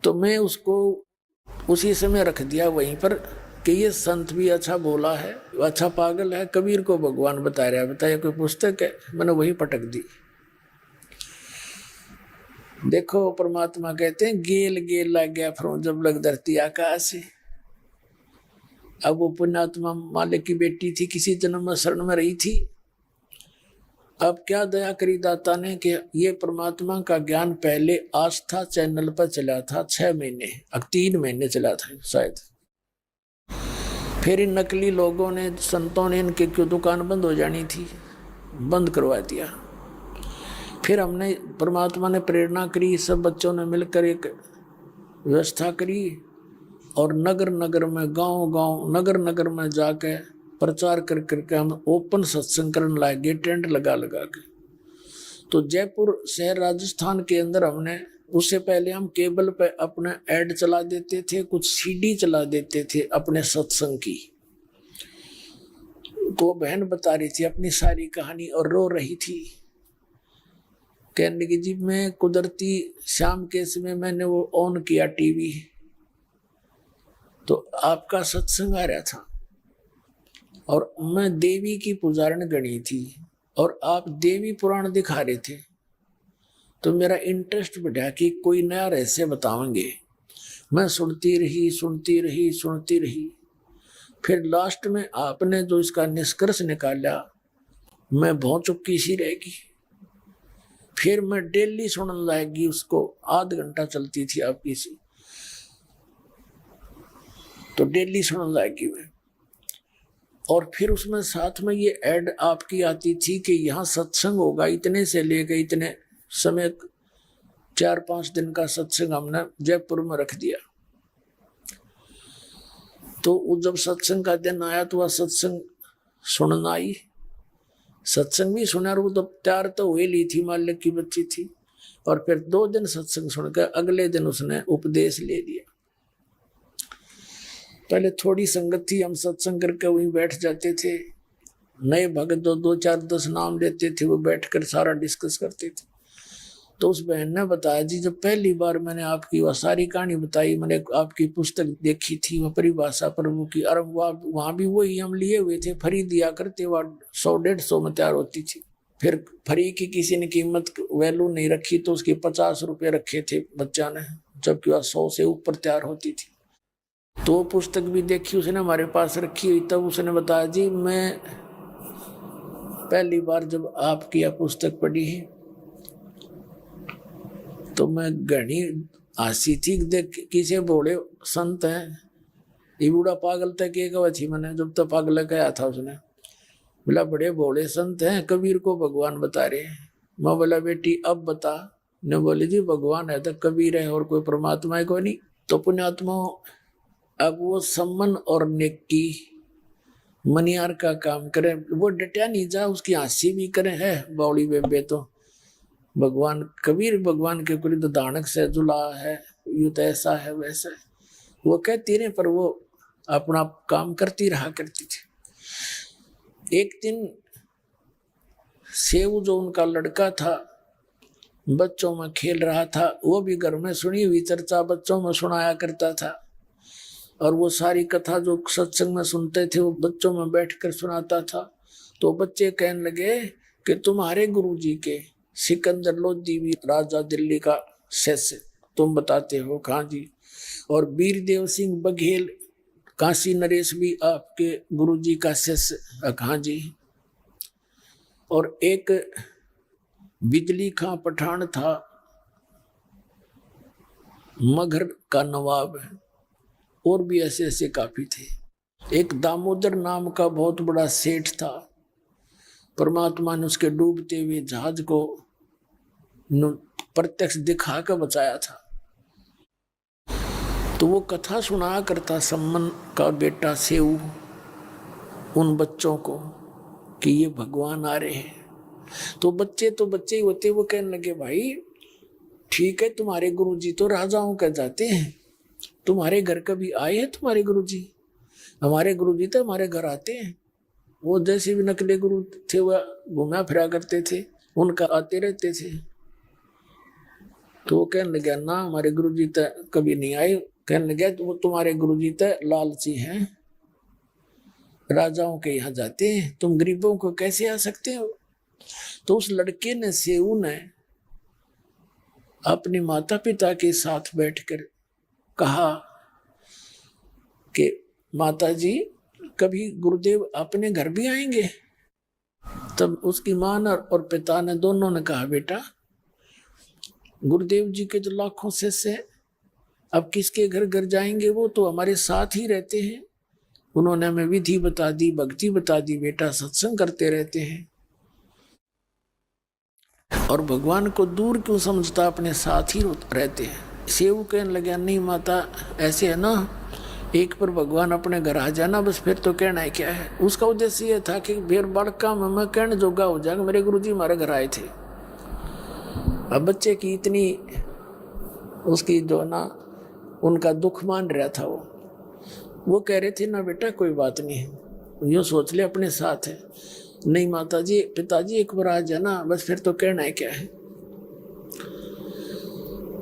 तो मैं उसको उसी समय रख दिया वहीं पर कि ये संत भी अच्छा बोला है, अच्छा पागल है, कबीर को भगवान बता रहा है, बताया कोई पुस्तक है, मैंने वही पटक दी। देखो परमात्मा कहते हैं गेल गेल लग गया फिर जब लग धरती आकाश। अब वो पुण्यात्मा मालिक की बेटी थी, किसी जन्म में शरण में रही थी, अब क्या दया करी दाता ने कि ये परमात्मा का ज्ञान पहले आस्था चैनल पर चला था 6 महीने, अब 3 महीने चला था शायद। फिर इन नकली लोगों ने, संतों ने इनकी क्यों दुकान बंद हो जानी थी, बंद करवा दिया। फिर हमने, परमात्मा ने प्रेरणा करी, सब बच्चों ने मिलकर एक व्यवस्था करी और नगर नगर में, गांव गांव, नगर नगर में जाके प्रचार कर करके हम ओपन सत्संग करने लगे, टेंट लगा लगा के। तो जयपुर शहर राजस्थान के अंदर हमने, उससे पहले हम केबल पे अपना ऐड चला देते थे, कुछ सीडी चला देते थे अपने सत्संग की। तो बहन बता रही थी अपनी सारी कहानी और रो रही थी, कहने की जी मैं कुदरती शाम के समय मैंने वो ऑन किया टीवी, तो आपका सत्संग आ रहा था और मैं देवी की पुजारण गणी थी और आप देवी पुराण दिखा रहे थे, तो मेरा इंटरेस्ट बढ़ा कि कोई नया रहस्य बताएंगे। मैं सुनती रही सुनती रही सुनती रही, फिर लास्ट में आपने जो इसका निष्कर्ष निकाला, मैं बहुत चुपकी सी रहेगी। फिर मैं डेली सुनने लगेगी उसको, आध घंटा चलती थी आपकी सी, तो डेली सुनने लगेगी मैं। और फिर उसमें साथ में ये ऐड आपकी आती थी कि यहाँ सत्संग होगा इतने से लेकर इतने समय, 4-5 दिन का सत्संग हमने जयपुर में रख दिया। तो जब सत्संग का दिन आया तो वह सत्संग सुनना आई, सत्संग भी सुना, वो तो तैयार तो हुई ली थी, मालिक की बच्ची थी। और फिर 2 दिन सत्संग सुनकर अगले दिन उसने उपदेश ले लिया। पहले थोड़ी संगत थी, हम सत्संग करके वहीं बैठ जाते थे, नए भगत 2 4 10 नाम लेते थे, वो बैठकर सारा डिस्कस करते थे। तो उस बहन ने बताया जी जब पहली बार मैंने आपकी वह सारी कहानी बताई, मैंने आपकी पुस्तक देखी थी वह परिभाषा प्रभु की, और वहां भी वही हम लिए हुए थे, फ्री दिया करते, वह 100-150 में तैयार होती थी। फिर फ्री की किसी ने कीमत वैल्यू नहीं रखी तो उसके 50 रुपए रखे थे बच्चा ने, जबकि वह 100 से ऊपर तैयार होती थी। तो पुस्तक भी देखी उसने, हमारे पास रखी हुई। तब उसने बताया जी मैं पहली बार जब आपकी यह पुस्तक पढ़ी है तो मैं घनी हंसी थी, देख किसे बोले संत हैं, ये बूढ़ा पागल तक एक वही मैंने, जब तक पागल कहा था उसने, बोला बड़े भोले संत हैं, कबीर को भगवान बता रहे हैं। मैं बोला बेटी अब बता, ने बोले जी भगवान है तो कबीर है और कोई परमात्मा है कोई नहीं। तो पुण्यात्मा अब वो सम्मन और नेकी मनियार का काम करे, वो डटिया नहीं जा, उसकी हंसी भी करे है बावड़ी बेबे, तो भगवान कबीर भगवान के कुल दानक से जुला है, युद्ध ऐसा है वैसा है, वो कहती रहे पर वो अपना काम करती रहा करती थी। एक दिन सेव जो उनका लड़का था बच्चों में खेल रहा था, वो भी घर में सुनी हुई चर्चा बच्चों में सुनाया करता था, और वो सारी कथा जो सत्संग में सुनते थे वो बच्चों में बैठकर सुनाता था। तो बच्चे कहने लगे कि तुम्हारे गुरुजी के सिकंदर लोधी भी राजा दिल्ली का शिष्य तुम बताते हो, कहाँ जी, और वीरदेव सिंह बघेल काशी नरेश भी आपके गुरुजी का शिष्य, कहाँ जी, और एक बिजली खां पठान था मगहर का नवाब, और भी ऐसे ऐसे काफी थे। एक दामोदर नाम का बहुत बड़ा सेठ था, परमात्मा ने उसके डूबते हुए जहाज को प्रत्यक्ष दिखा कर बचाया था। तो वो कथा सुनाया करता सम्मन का बेटा सेऊ उन बच्चों को कि ये भगवान आ रहे हैं। तो बच्चे ही होते, वो कहने लगे भाई ठीक है, तुम्हारे गुरुजी तो राजाओं के जाते हैं, तुम्हारे घर कभी आए हैं तुम्हारे गुरुजी? हमारे गुरुजी तो हमारे घर आते हैं। वो जैसे भी नकली गुरु थे वह घुमा फिरा करते थे, उनका आते रहते थे। तो वो कहने लगा ना हमारे गुरुजी तो कभी नहीं आए। कहने लगा तो वो तुम्हारे गुरुजी तो लालची हैं, राजाओं के यहाँ जाते हैं, तुम गरीबों को कैसे आ सकते हो? तो उस लड़के ने सेऊ ने अपने माता पिता के साथ बैठकर कहा कि माता जी कभी गुरुदेव अपने घर भी आएंगे? तब उसकी मां और पिता ने दोनों ने कहा, बेटा गुरुदेव जी के जो लाखों शिष्य हैं, अब किसके घर घर जाएंगे, वो तो हमारे साथ ही रहते हैं। उन्होंने हमें विधि बता दी, भक्ति बता दी, बेटा सत्संग करते रहते हैं। और भगवान को दूर क्यों समझता, अपने साथ ही रहते हैं। सेव कहने लगे, नहीं माता ऐसे है ना, एक पर भगवान अपने घर आ जाना बस, फिर तो कहना है क्या है। उसका उद्देश्य यह था कि फिर बड़का मैं कहने जोगा हो जाएगा, मेरे गुरुजी हमारे घर आए थे। अब बच्चे की इतनी उसकी जो ना उनका दुख मान रहा था, वो कह रहे थे ना बेटा कोई बात नहीं है, यूँ सोच ले अपने साथ है। नहीं माता जी, पिताजी एक बार आ जाना बस, फिर तो कहना है क्या है।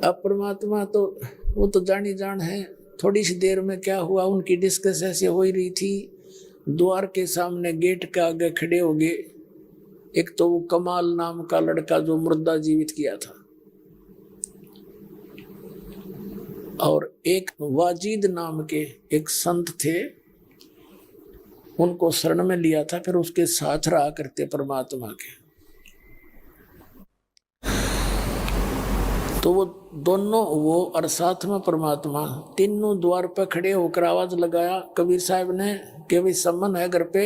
अब परमात्मा तो वो तो जानी जान है। थोड़ी सी देर में क्या हुआ, उनकी डिस्कस ऐसे हो ही रही थी, द्वार के सामने गेट के आगे खड़े हो गए एक तो वो कमाल नाम का लड़का जो मुर्दा जीवित किया था, और एक वाजिद नाम के एक संत थे, उनको शरण में लिया था, फिर उसके साथ रहा करते परमात्मा के। तो वो दोनों, वो और साथ में परमात्मा, तीनों द्वार पर खड़े होकर आवाज लगाया कबीर साहब ने कि भाई सम्मन है घर पे।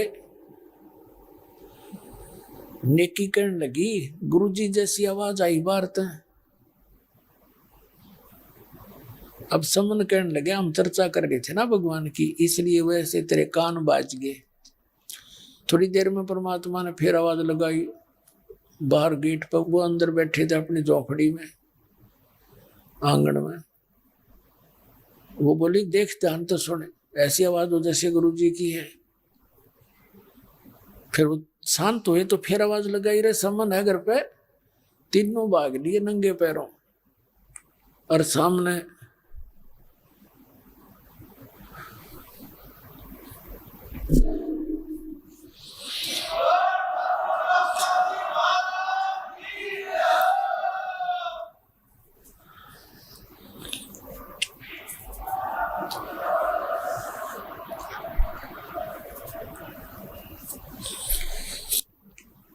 नेकी कहने लगी, गुरुजी जैसी आवाज आई बाहर तक। अब सम्मन कहने लगे, हम चर्चा कर रहे थे ना भगवान की, इसलिए वैसे तेरे कान बाज गए। थोड़ी देर में परमात्मा ने फिर आवाज लगाई बाहर गेट पर। वो अंदर बैठे थे अपनी झोपड़ी में आंगन में। वो बोली, देख ध्यान तो सुने, ऐसी आवाज हो जैसे गुरुजी की है। फिर वो शांत हुए तो फिर आवाज लगाई, रे सम्मन है घर पे। तीनों भाग लिए नंगे पैरों, और सामने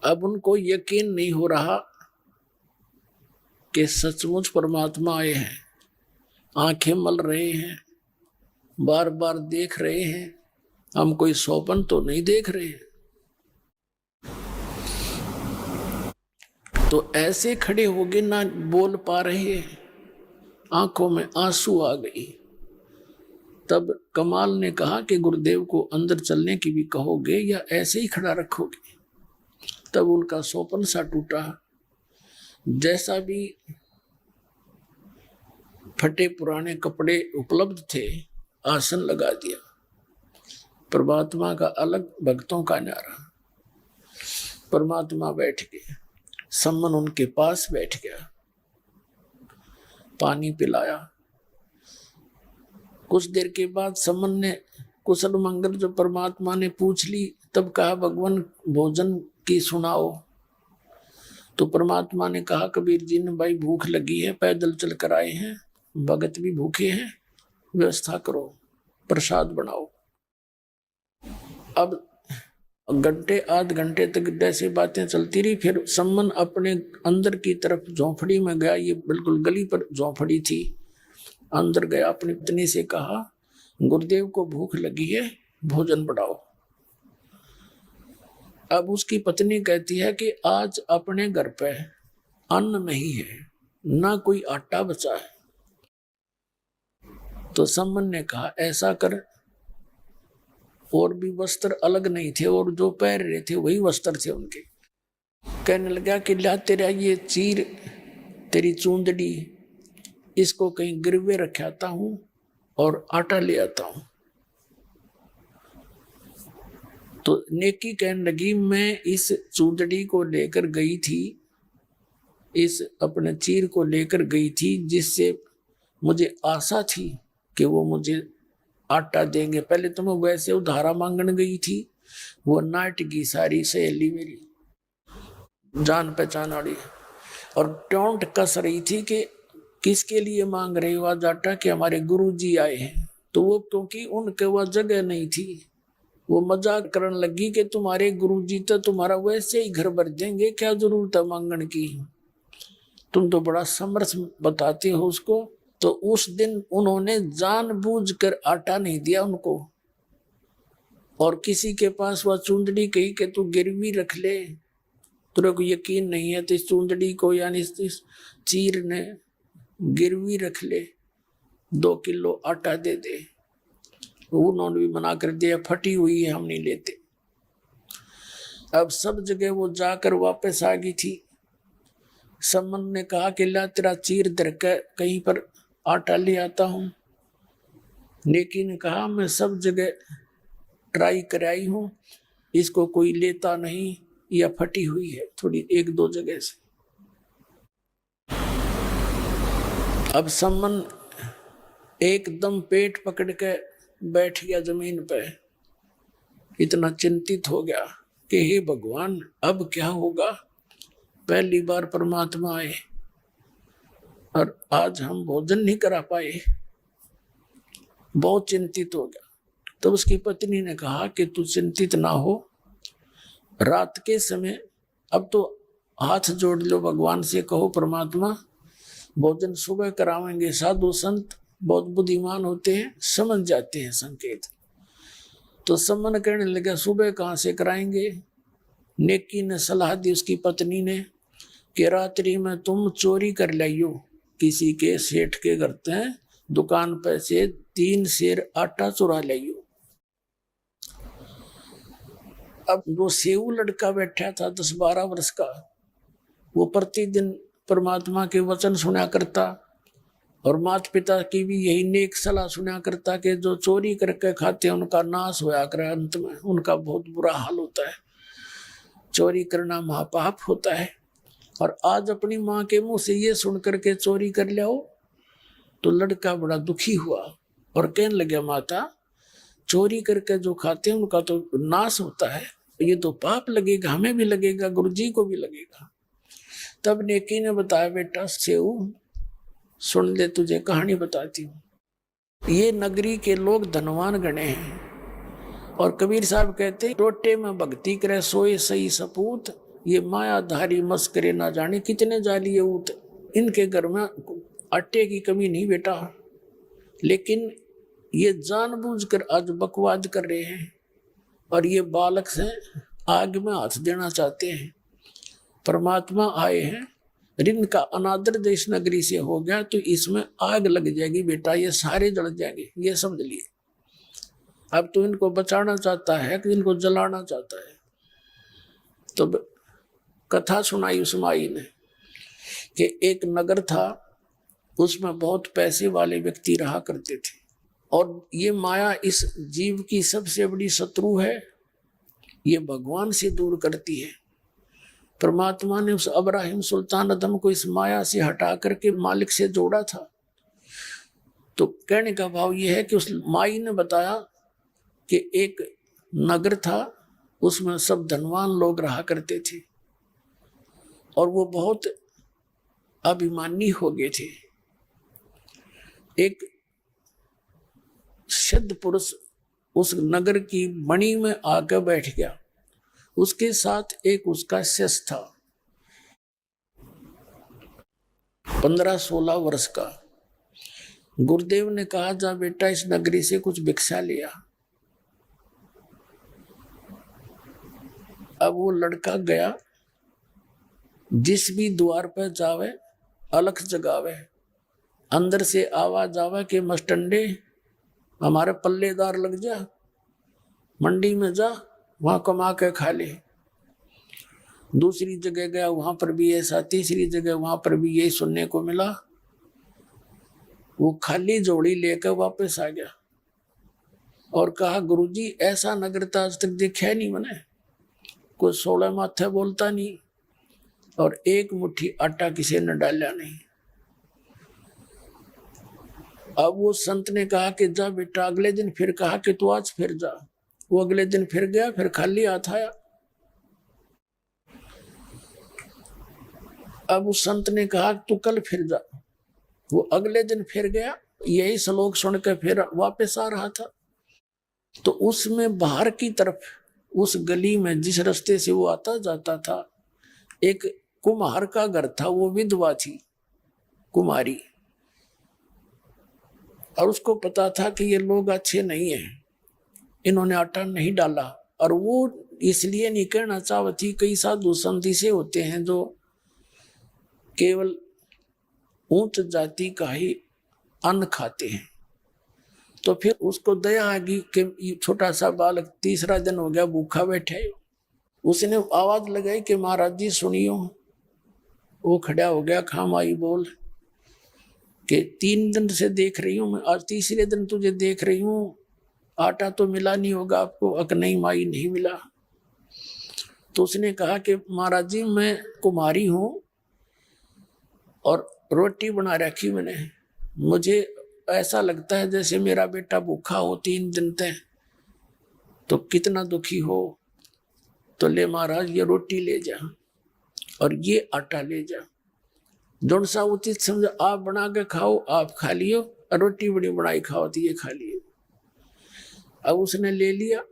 अब उनको यकीन नहीं हो रहा कि सचमुच परमात्मा आए हैं। आंखें मल रहे हैं, बार बार देख रहे हैं, हम कोई स्वप्न तो नहीं देख रहे हैं। तो ऐसे खड़े हो गए, ना बोल पा रहे हैं, आंखों में आंसू आ गई। तब कमाल ने कहा कि गुरुदेव को अंदर चलने की भी कहोगे या ऐसे ही खड़ा रखोगे। तब उनका स्वप्न सा टूटा, जैसा भी फटे पुराने कपड़े उपलब्ध थे आसन लगा दिया। परमात्मा का अलग, भक्तों का न्यारा। परमात्मा बैठ गए, सम्मन उनके पास बैठ गया, पानी पिलाया। कुछ देर के बाद सम्मन ने कुशल मंगल जो परमात्मा ने पूछ ली, तब कहा भगवान भोजन की सुनाओ। तो परमात्मा ने कहा, कबीर जी ने भाई भूख लगी है, पैदल चल कर आए हैं, भगत भी भूखे हैं, व्यवस्था करो, प्रसाद बनाओ। अब घंटे आध घंटे तक ऐसे बातें चलती रही। फिर सम्मन अपने अंदर की तरफ झोंपड़ी में गया, ये बिल्कुल गली पर झोंपड़ी थी। अंदर गया, अपनी पत्नी से कहा, गुरुदेव को भूख लगी है, भोजन बनाओ। अब उसकी पत्नी कहती है कि आज अपने घर पे अन्न नहीं है, ना कोई आटा बचा है। तो सम्मन ने कहा, ऐसा कर, और भी वस्त्र अलग नहीं थे, और जो पहन रहे थे वही वस्त्र थे उनके। कहने लगा कि ला तेरा ये चीर, तेरी चूंदड़ी, इसको कहीं गिरवे रखाता हूं और आटा ले आता हूं। तो नेकी कहने लगी, मैं इस चूंदड़ी को लेकर गई थी, इस अपने चीर को लेकर गई थी, जिससे मुझे आशा थी कि वो मुझे आटा देंगे। पहले तो मैं वैसे उधारा मांगने गई थी, वो नाट की सारी सहेली मेरी जान पहचान वाली, और टोंट कस रही थी कि किसके लिए मांग रहे हो आज आटा, कि हमारे गुरुजी आए हैं। तो वो क्योंकि उनके वह जगह नहीं थी, वो मजाक करने लगी कि तुम्हारे गुरुजी तो तुम्हारा वैसे ही घर भर देंगे, क्या जरूरत है मांगने की, तुम तो बड़ा समर्थ बताते हो उसको। तो उस दिन उन्होंने जानबूझकर आटा नहीं दिया उनको, और किसी के पास वह चूंदड़ी कही कि तू गिरवी रख ले, तेरे को यकीन नहीं है तो इस चूंदड़ी को यानी इस चीर ने गिरवी रख ले, 2 किलो आटा दे दे। उन्होंने भी मना कर दिया, फटी हुई है हम नहीं लेते। अब सब जगह वो जाकर वापस आ गई थी। सम्मन ने कहा कि ला तेरा चीर धर के कहीं पर आटा ले आता हूं। नेकी ने कहा मैं सब जगह ट्राई कराई हूं, इसको कोई लेता नहीं, या फटी हुई है थोड़ी 1-2 जगह से। अब सम्मन एकदम पेट पकड़ के बैठ गया जमीन पे, इतना चिंतित हो गया कि हे भगवान अब क्या होगा। पहली बार परमात्मा आए और आज हम भोजन नहीं करा पाए, बहुत चिंतित हो गया। तो उसकी पत्नी ने कहा कि तू चिंतित ना हो, रात के समय अब तो हाथ जोड़ लो भगवान से, कहो परमात्मा भोजन सुबह करावेंगे। साधु संत बहुत बुद्धिमान होते हैं, समझ जाते हैं संकेत। तो सम्मन कहने लगा सुबह कहाँ से कराएंगे। नेकी ने सलाह दी उसकी पत्नी ने कि रात्रि में तुम चोरी कर लाइयो, किसी के सेठ के घर से दुकान पे से 3 सेर आटा चुरा लाइयो। अब वो सेऊ लड़का बैठा था 10-12 वर्ष का, वो प्रतिदिन परमात्मा के वचन सुना करता और माता पिता की भी यही नेक सलाह सुना करता कि जो चोरी करके खाते हैं उनका नाश होया करे, अंत में उनका बहुत बुरा हाल होता है, चोरी करना महापाप होता है। और आज अपनी माँ के मुंह से ये सुन करके चोरी कर लिया हो, तो लड़का बड़ा दुखी हुआ और कहने लगे माता चोरी करके जो खाते हैं उनका तो नाश होता है, ये तो पाप लगेगा, हमें भी लगेगा, गुरुजी को भी लगेगा। तब नेकी ने बताया बेटा सेऊ सुन ले, तुझे कहानी बताती हूँ। ये नगरी के लोग धनवान गणे हैं और कबीर साहब कहते हैं टोटे में भक्ति करे सोए सही सपूत, ये मायाधारी मस्करे ना जाने कितने जाली ऊत। इनके घर में आटे की कमी नहीं बेटा, लेकिन ये जानबूझकर आज बकवाद कर रहे हैं और ये बालक से आग में हाथ देना चाहते हैं। परमात्मा आए हैं, इनका अनादर देश नगरी से हो गया तो इसमें आग लग जाएगी बेटा, ये सारे जल जाएंगे, ये समझ लिए। अब तो इनको बचाना चाहता है कि इनको जलाना चाहता है। तो कथा सुनाई उस माई ने कि एक नगर था, उसमें बहुत पैसे वाले व्यक्ति रहा करते थे और ये माया इस जीव की सबसे बड़ी शत्रु है, ये भगवान से दूर करती है। परमात्मा ने उस अब्राहिम सुल्तान अदम को इस माया से हटा करके मालिक से जोड़ा था। तो कहने का भाव यह है कि उस माई ने बताया कि एक नगर था, उसमें सब धनवान लोग रहा करते थे और वो बहुत अभिमानी हो गए थे। एक सिद्ध पुरुष उस नगर की मणि में आकर बैठ गया, उसके साथ एक उसका शिष्य था 15-16 वर्ष का। गुरुदेव ने कहा जा बेटा इस नगरी से कुछ भिक्षा लिया। अब वो लड़का गया, जिस भी द्वार पर जावे अलख जगावे, अंदर से आवाज आवे कि मस्टंडे हमारे पल्लेदार लग जा, मंडी में जा वहां कमा के खा ले। दूसरी जगह गया, वहां पर भी ऐसा, तीसरी जगह वहां पर भी यही सुनने को मिला। वो खाली जोड़ी लेकर वापस आ गया और कहा गुरुजी ऐसा नगर तो आज तक देखा नहीं मैंने, कोई 16 माथे बोलता नहीं और एक मुट्ठी आटा किसी ने डाला नहीं। अब वो संत ने कहा कि जा बेटा, अगले दिन फिर कहा कि तू आज फिर जा। वो अगले दिन फिर गया, फिर खाली हाथ आया। अब उस संत ने कहा तू कल फिर जा। वो अगले दिन फिर गया, यही श्लोक सुन के फिर वापस आ रहा था। तो उसमें बाहर की तरफ उस गली में जिस रास्ते से वो आता जाता था, एक कुम्हार का घर था, वो विधवा थी कुमारी, और उसको पता था कि ये लोग अच्छे नहीं हैं, इन्होंने आटा नहीं डाला। और वो इसलिए नहीं कहना चाहती, कई साधु संत से होते हैं जो केवल ऊंच जाति का ही अन्न खाते हैं। तो फिर उसको दया आ गई कि छोटा सा बालक तीसरा दिन हो गया भूखा बैठे, उसने आवाज लगाई कि महाराज जी सुनियो। वो खड़ा हो गया, खामाई बोल कि 3 दिन से देख रही हूं मैं, आज तीसरे दिन तुझे देख रही हूं, आटा तो मिला नहीं होगा आपको? अक नहीं माई, नहीं मिला। तो उसने कहा कि महाराज जी मैं कुमारी हूं और रोटी बना रखी मैंने, मुझे ऐसा लगता है जैसे मेरा बेटा भूखा हो 3 दिन तक, तो कितना दुखी हो। तो ले महाराज ये रोटी ले जा और ये आटा ले जा, जो सा उचित समझो आप बना के खाओ, आप खा लियो, और रोटी बड़ी बनाई खाओ तो ये खा लियो। अब उसने ले लिया,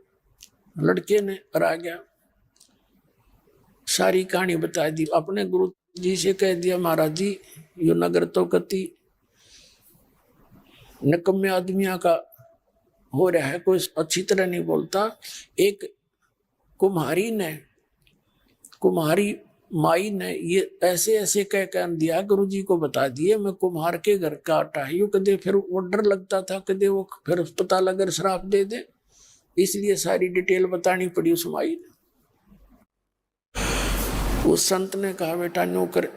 लड़के ने, और आ गया, सारी कहानी बता दी। अपने गुरु जी से कह दिया महाराज जी यो नगर तो कति निकम्मे आदमियों का हो रहा है, कोई अच्छी तरह नहीं बोलता। एक कुम्हारी माई ने ये ऐसे ऐसे कह कर दिया, गुरु जी को बता दिए मैं कुम्हार के घर का आटा है। कदे फिर वो डर लगता था, कदे वो फिर पता लगर श्राप दे दे, इसलिए सारी डिटेल बतानी पड़ी उस माई ने। उस संत ने कहा बेटा न्यू कर,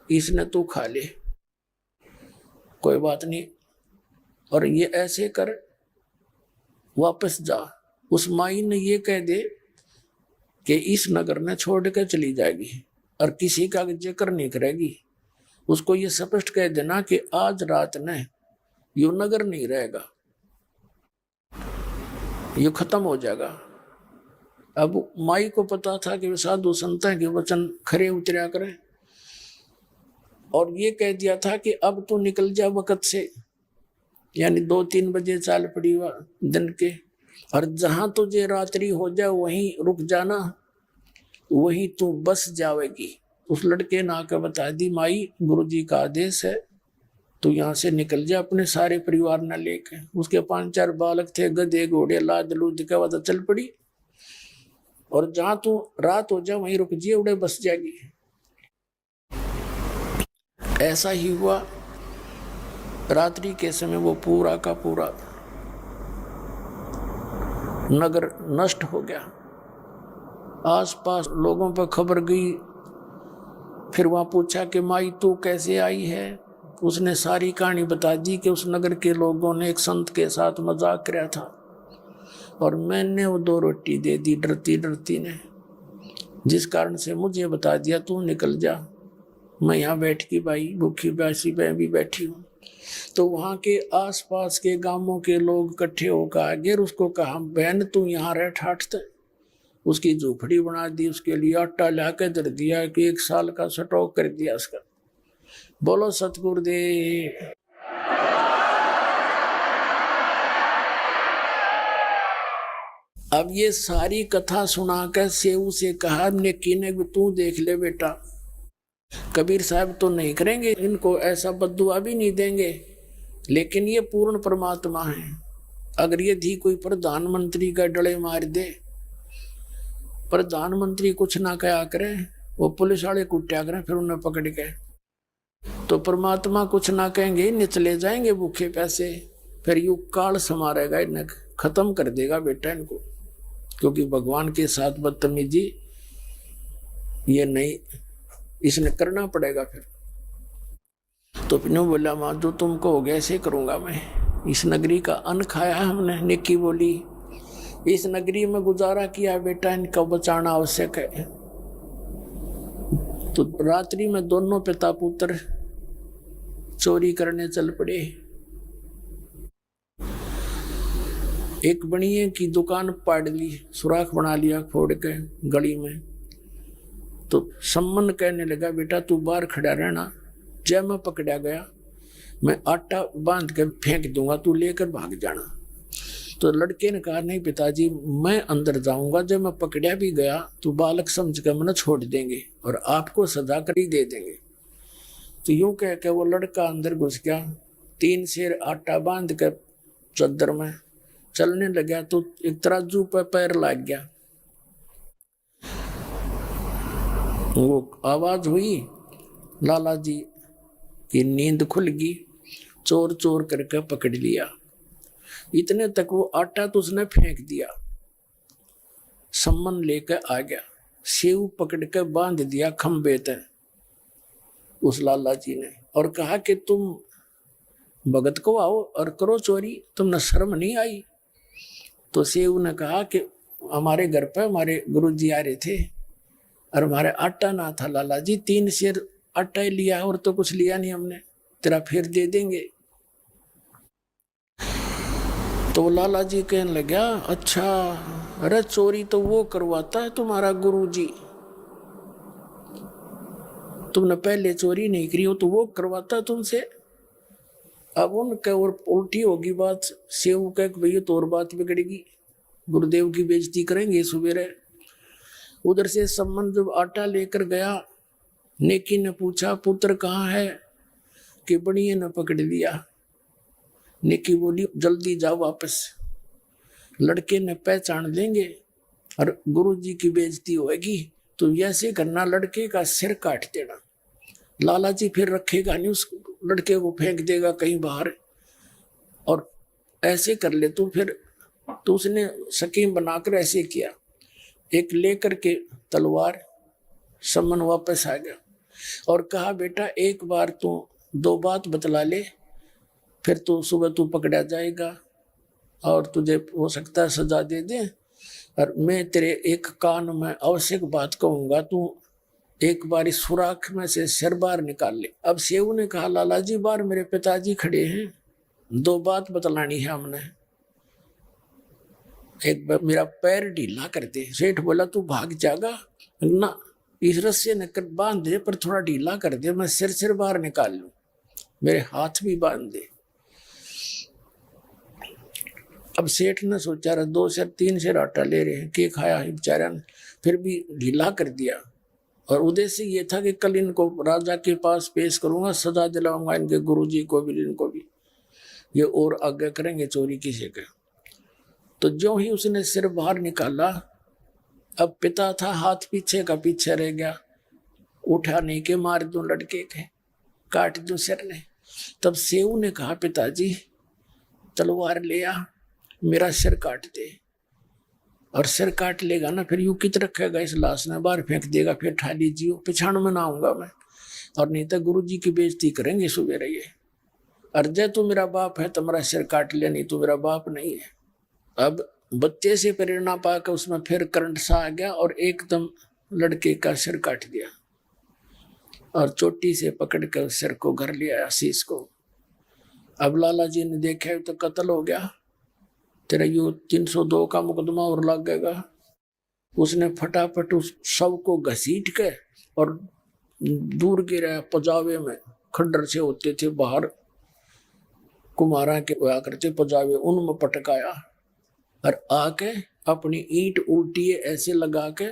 इसने तू खा ले, कोई बात नहीं, और ये ऐसे कर वापस जा। उस माई ने ये कह दे कि इस नगर ने छोड़ के चली जाएगी और किसी का जिक्र नहीं करेगी। उसको ये स्पष्ट कह देना कि आज रात ने यो नगर नहीं रहेगा, ये खत्म हो जाएगा। अब माई को पता था कि साधु संत के वचन खरे उतरा करें, और ये कह दिया था कि अब तू निकल जा वक्त से, यानी 2-3 बजे चाल पड़ी दिन के, और जहां तुझे रात्रि हो जाए वहीं रुक जाना, वहीं तू बस जाएगी। उस लड़के ने आकर बता दी माई गुरुजी का आदेश है, तू यहाँ से निकल जा अपने सारे परिवार न लेके। उसके 5-4 बालक थे, गधे घोड़े लाद लूद के बाद चल पड़ी, और जहां तू रात हो जाए वहीं रुक जिए, उड़े बस जाएगी। ऐसा ही हुआ। रात्रि के समय वो पूरा का पूरा नगर नष्ट हो गया। आसपास लोगों पर खबर गई, फिर वहां पूछा कि माई तू कैसे आई है? उसने सारी कहानी बता दी कि उस नगर के लोगों ने एक संत के साथ मजाक किया था और मैंने वो 2 रोटी दे दी डरती डरती ने, जिस कारण से मुझे बता दिया तू निकल जा, मैं यहाँ बैठ की भाई भूखी प्यासी मैं भी बैठी हूँ। तो वहाँ के आसपास के गांवों के लोग इकट्ठे होकर आगे उसको कहा बहन तू यहाँ रह ठाठते। उसकी झोपड़ी बना दी, उसके लिए आटा ला के धर दिया कि 1 साल का स्टॉक कर दिया उसका। बोलो सतगुरुदेव। अब ये सारी कथा सुनाकर सेऊ से कहा नेकी ने तू देख ले बेटा, कबीर साहब तो नहीं करेंगे इनको, ऐसा बद्दुआ भी नहीं देंगे, लेकिन ये पूर्ण परमात्मा है। अगर ये धी कोई प्रधानमंत्री का डले मार दे, प्रधानमंत्री कुछ ना कहा करे, वो पुलिस वाले कुट्या करें फिर उन्हें पकड़ के, तो परमात्मा कुछ ना कहेंगे, इन्हें चले जाएंगे भूखे पैसे, फिर यू काल समारेगा, इन्हें खत्म कर देगा बेटा इनको। क्योंकि भगवान के साथ बदतमीजी ये नहीं, इसने करना पड़ेगा। फिर तो फिर बोला माँ जो तुमको हो गया ऐसे करूंगा मैं। इस नगरी का अन्न खाया हमने, नेकी बोली, इस नगरी में गुजारा किया बेटा, इनका बचाना आवश्यक है। तो रात्रि में दोनों पिता पुत्र चोरी करने चल पड़े। एक बनिए की दुकान पाड़ ली, सुराख बना लिया फोड़ के गली में। तो सम्मन कहने लगा बेटा तू बाहर खड़ा रहना, जब मैं पकड़ा गया मैं आटा बांध के फेंक दूंगा, तू लेकर भाग जाना। तो लड़के ने कहा नहीं पिताजी, मैं अंदर जाऊंगा, जब मैं पकड़ा भी गया तो बालक समझ कर मैंने छोड़ देंगे और आपको सजा कर ही दे देंगे। तो यूं कह के वो लड़का अंदर घुस गया, 3 सेर आटा बांध कर चद्दर में चलने लगा तो एक तराजू पर पैर लग गया। वो आवाज हुई, लाला जी की नींद खुल गई, चोर चोर करके पकड़ लिया। इतने तक वो आटा तो उसने फेंक दिया, सम्मन लेकर आ गया, सेव पकड़ कर बांध दिया खंबे तक उस लाला जी ने, और कहा कि तुम भगत को आओ और करो चोरी, तुमने शर्म नहीं आई? तो सेव ने कहा कि हमारे घर पे हमारे गुरुजी आ रहे थे और हमारे आटा ना था लाला जी, 3 सेर आटा ही लिया और तो कुछ लिया नहीं हमने, तेरा फिर दे देंगे। तो लाला जी कहने लगा, अच्छा, अरे चोरी तो वो करवाता है तुम्हारा गुरुजी, तुमने पहले चोरी नहीं करी हो तो वो करवाता तुमसे। अब उनके और उल्टी होगी बात, सेव कह भैया तो और बात बिगड़ेगी, गुरुदेव की बेइज्जती करेंगे सवेरे। उधर से सम्मन जब आटा लेकर गया, नेकी ने पूछा पुत्र कहाँ है, कि बड़िए ने पकड़ लिया। नेकी बोली जल्दी जाओ वापस, लड़के ने पहचान लेंगे और गुरुजी की बेइज्जती होगी, तो ऐसे करना, लड़के का सिर काट देना। लाला जी फिर रखेगा नहीं, उस लड़के को फेंक देगा कहीं बाहर, और ऐसे कर ले तो फिर। तो उसने स्कीम बनाकर ऐसे किया, एक लेकर के तलवार सम्मन वापस आ गया और कहा बेटा एक बार तू 2 बात बतला ले, फिर तो सुबह तू पकड़ा जाएगा और तुझे हो सकता है सजा दे दे, और मैं तेरे एक कान में आवश्यक बात कहूंगा, तू एक बार इस सुराख में से सिर बाहर निकाल ले। अब सेऊ ने कहा लाला जी बाहर मेरे पिताजी खड़े हैं, 2 बात बतलानी है हमने, एक बार मेरा पैर ढीला कर दे। सेठ बोला तू भाग जाएगा ना, इस रस्से ने कर बांध दे पर थोड़ा ढीला कर दे, मैं सिर बाहर निकाल लूं, मेरे हाथ भी बांध दे। अब सेठ ने सोचा रहा 2 सेर 3 सेर आटा ले रहे हैं, के खाया है बेचारा ने, फिर भी ढीला कर दिया। और उद्देश्य ये था कि कल इनको राजा के पास पेश करूंगा, सजा दिलाऊंगा इनके गुरुजी को भी, इनको भी, ये और आगे करेंगे चोरी किसी के। तो जो ही उसने सिर बाहर निकाला, अब पिता था हाथ पीछे का पीछे रह गया, उठा नहीं के मार दूं लड़के के, काट दूं सिर ने। तब सेऊ ने कहा पिताजी तलवार ले आ, मेरा सिर काट दे, और सिर काट लेगा ना फिर यूं कित रखेगा इस लाश ने, बाहर फेंक देगा, फिर ठा लीजिए, पिछाड़ में ना आऊंगा मैं, और नहीं तो गुरुजी की बेइज्जती करेंगे सुबह ये। अर्जय तू मेरा बाप है, तुम्हारा सिर काट ले, नहीं तो मेरा बाप नहीं है। अब बच्चे से प्रेरणा पाकर उसमें फिर करंट सा आ गया और एकदम लड़के का सिर काट दिया और चोटी से पकड़ कर सिर को घर ले आया, शीश को। अब लाला जी ने देखा तो कत्ल हो गया, तेरा यू 302 का मुकदमा और लग गएगा। उसने फटाफट उस शव को घसीट के और दूर गिरा पजावे में, खंडर से होते थे बाहर कुमारा के हुआ करते पजावे, उनमें पटकाया और आके अपनी ईंट उल्टी ऐसे लगा के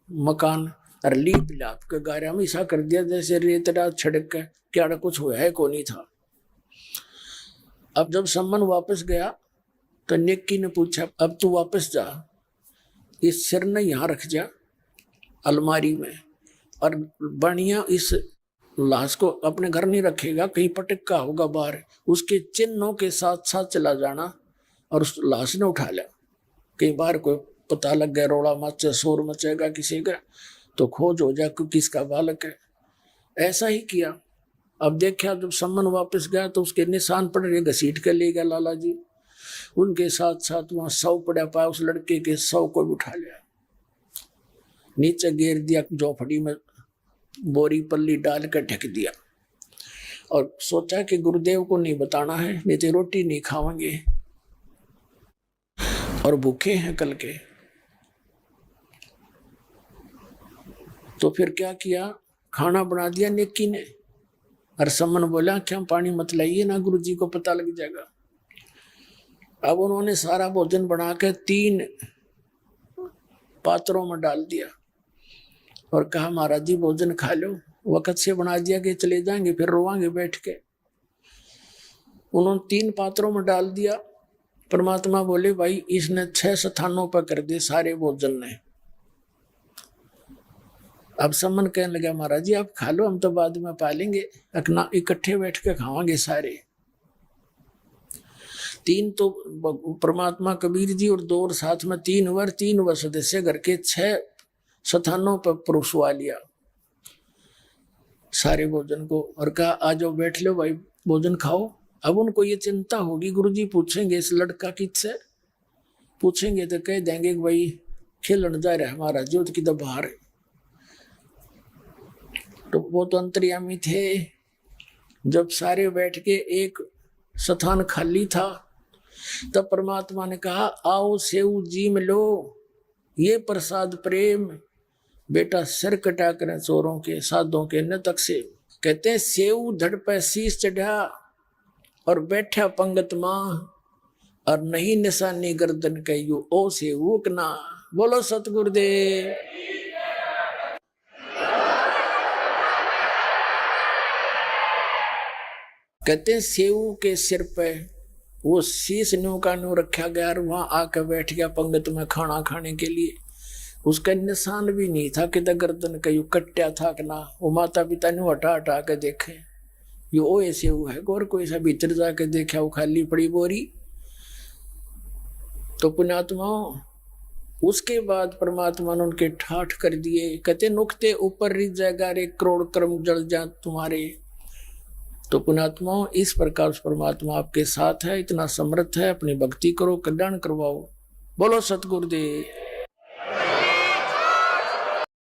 मकान और लीप लाप के गारा में ऐसा कर दिया जैसे रेतड़ा छिड़क के, क्या कुछ हुआ है को नहीं था। अब जब सम्मन वापस गया तो नेक्की ने पूछा अब तू वापस जा, इस सिर ने यहाँ रख जा अलमारी में, और बढ़िया इस लाश को अपने घर नहीं रखेगा, कहीं पटक का होगा बाहर, उसके चिन्हों के साथ साथ चला जाना और उस लाश ने उठा लिया। कहीं बाहर कोई पता लग गया, रोड़ा मचे, शोर मचेगा किसी का, तो खोज हो जाए कि किसका बालक है। ऐसा ही किया। अब देखा जब सम्मन वापस गया तो उसके निशान पड़ रहे, घसीट के ले गया लाला जी, उनके साथ साथ वहां शव पड़ा पाया, उस लड़के के शव को भी उठा लिया, नीचे गिर दिया, झोपड़ी में बोरी पल्ली डाल कर ढक दिया, और सोचा कि गुरुदेव को नहीं बताना है, नहीं तो रोटी नहीं खाएंगे और भूखे हैं कल के। तो फिर क्या किया, खाना बना दिया नेक्की ने, और सम्मन बोला क्या पानी मत लाइए ना, गुरुजी को पता लग जाएगा। अब उन्होंने सारा भोजन बना के 3 पात्रों में डाल दिया और कहा महाराज जी भोजन खा लो, वक्त से बना दिया कि चले जाएंगे फिर रोवांगे बैठ के। उन्होंने 3 पात्रों में डाल दिया। परमात्मा बोले भाई इसने 6 स्थानों पर कर दे सारे भोजन ने। अब समन कहने लगा महाराज जी आप खा लो, हम तो बाद में पालेंगे, अपना इकट्ठे बैठ के खावांगे सारे। 3 तो परमात्मा कबीर जी और 2 और साथ में 3 वर 3 वर सदस्य घर के 6 स्थानों पर परोसवा लिया सारे भोजन को और कहा आ जाओ बैठ लो भाई भोजन खाओ। अब उनको ये चिंता होगी, गुरुजी पूछेंगे इस लड़का किससे, पूछेंगे तो कह देंगे कि भाई खेलन जा रहा है हमारा ज्योत की तो बाहर है। तो वो तो अंतर्यामी थे। जब सारे बैठ के एक स्थान खाली था तब परमात्मा ने कहा आओ सेव जी में लो, ये प्रसाद प्रेम, बेटा सिर कटा कर चोरों के साधों के न तक से। कहते हैं सेव धड़ पे शीश चढ़ा और बैठा पंगत मां और नहीं निशानी गर्दन कहियो ओ सेवक ना। बोलो सतगुरुदेव। कहते हैं सेव के सिर पे वो शीश न्यू का न्यू रखा गया और वहां आकर बैठ गया पंगत में खाना खाने के लिए। उसका निशान भी नहीं था कि गर्दन का यू कट्या था कि ना। वो माता पिता ने हटा हटा के देखे यो ओ ऐसे वो है, और कोई सा भीतर जाके देखा वो खाली पड़ी बोरी। तो पुण्यात्माओं उसके बाद परमात्मा ने उनके ठाठ कर दिए। कहते नुकते ऊपर रिज जाएगा 1 करोड़ कर्म जल जा तुम्हारे। तो पुण्यात्माओं इस प्रकार परमात्मा आपके साथ है, इतना समर्थ है, अपनी भक्ति करो, कल्याण करवाओ। बोलो सतगुरुदेव।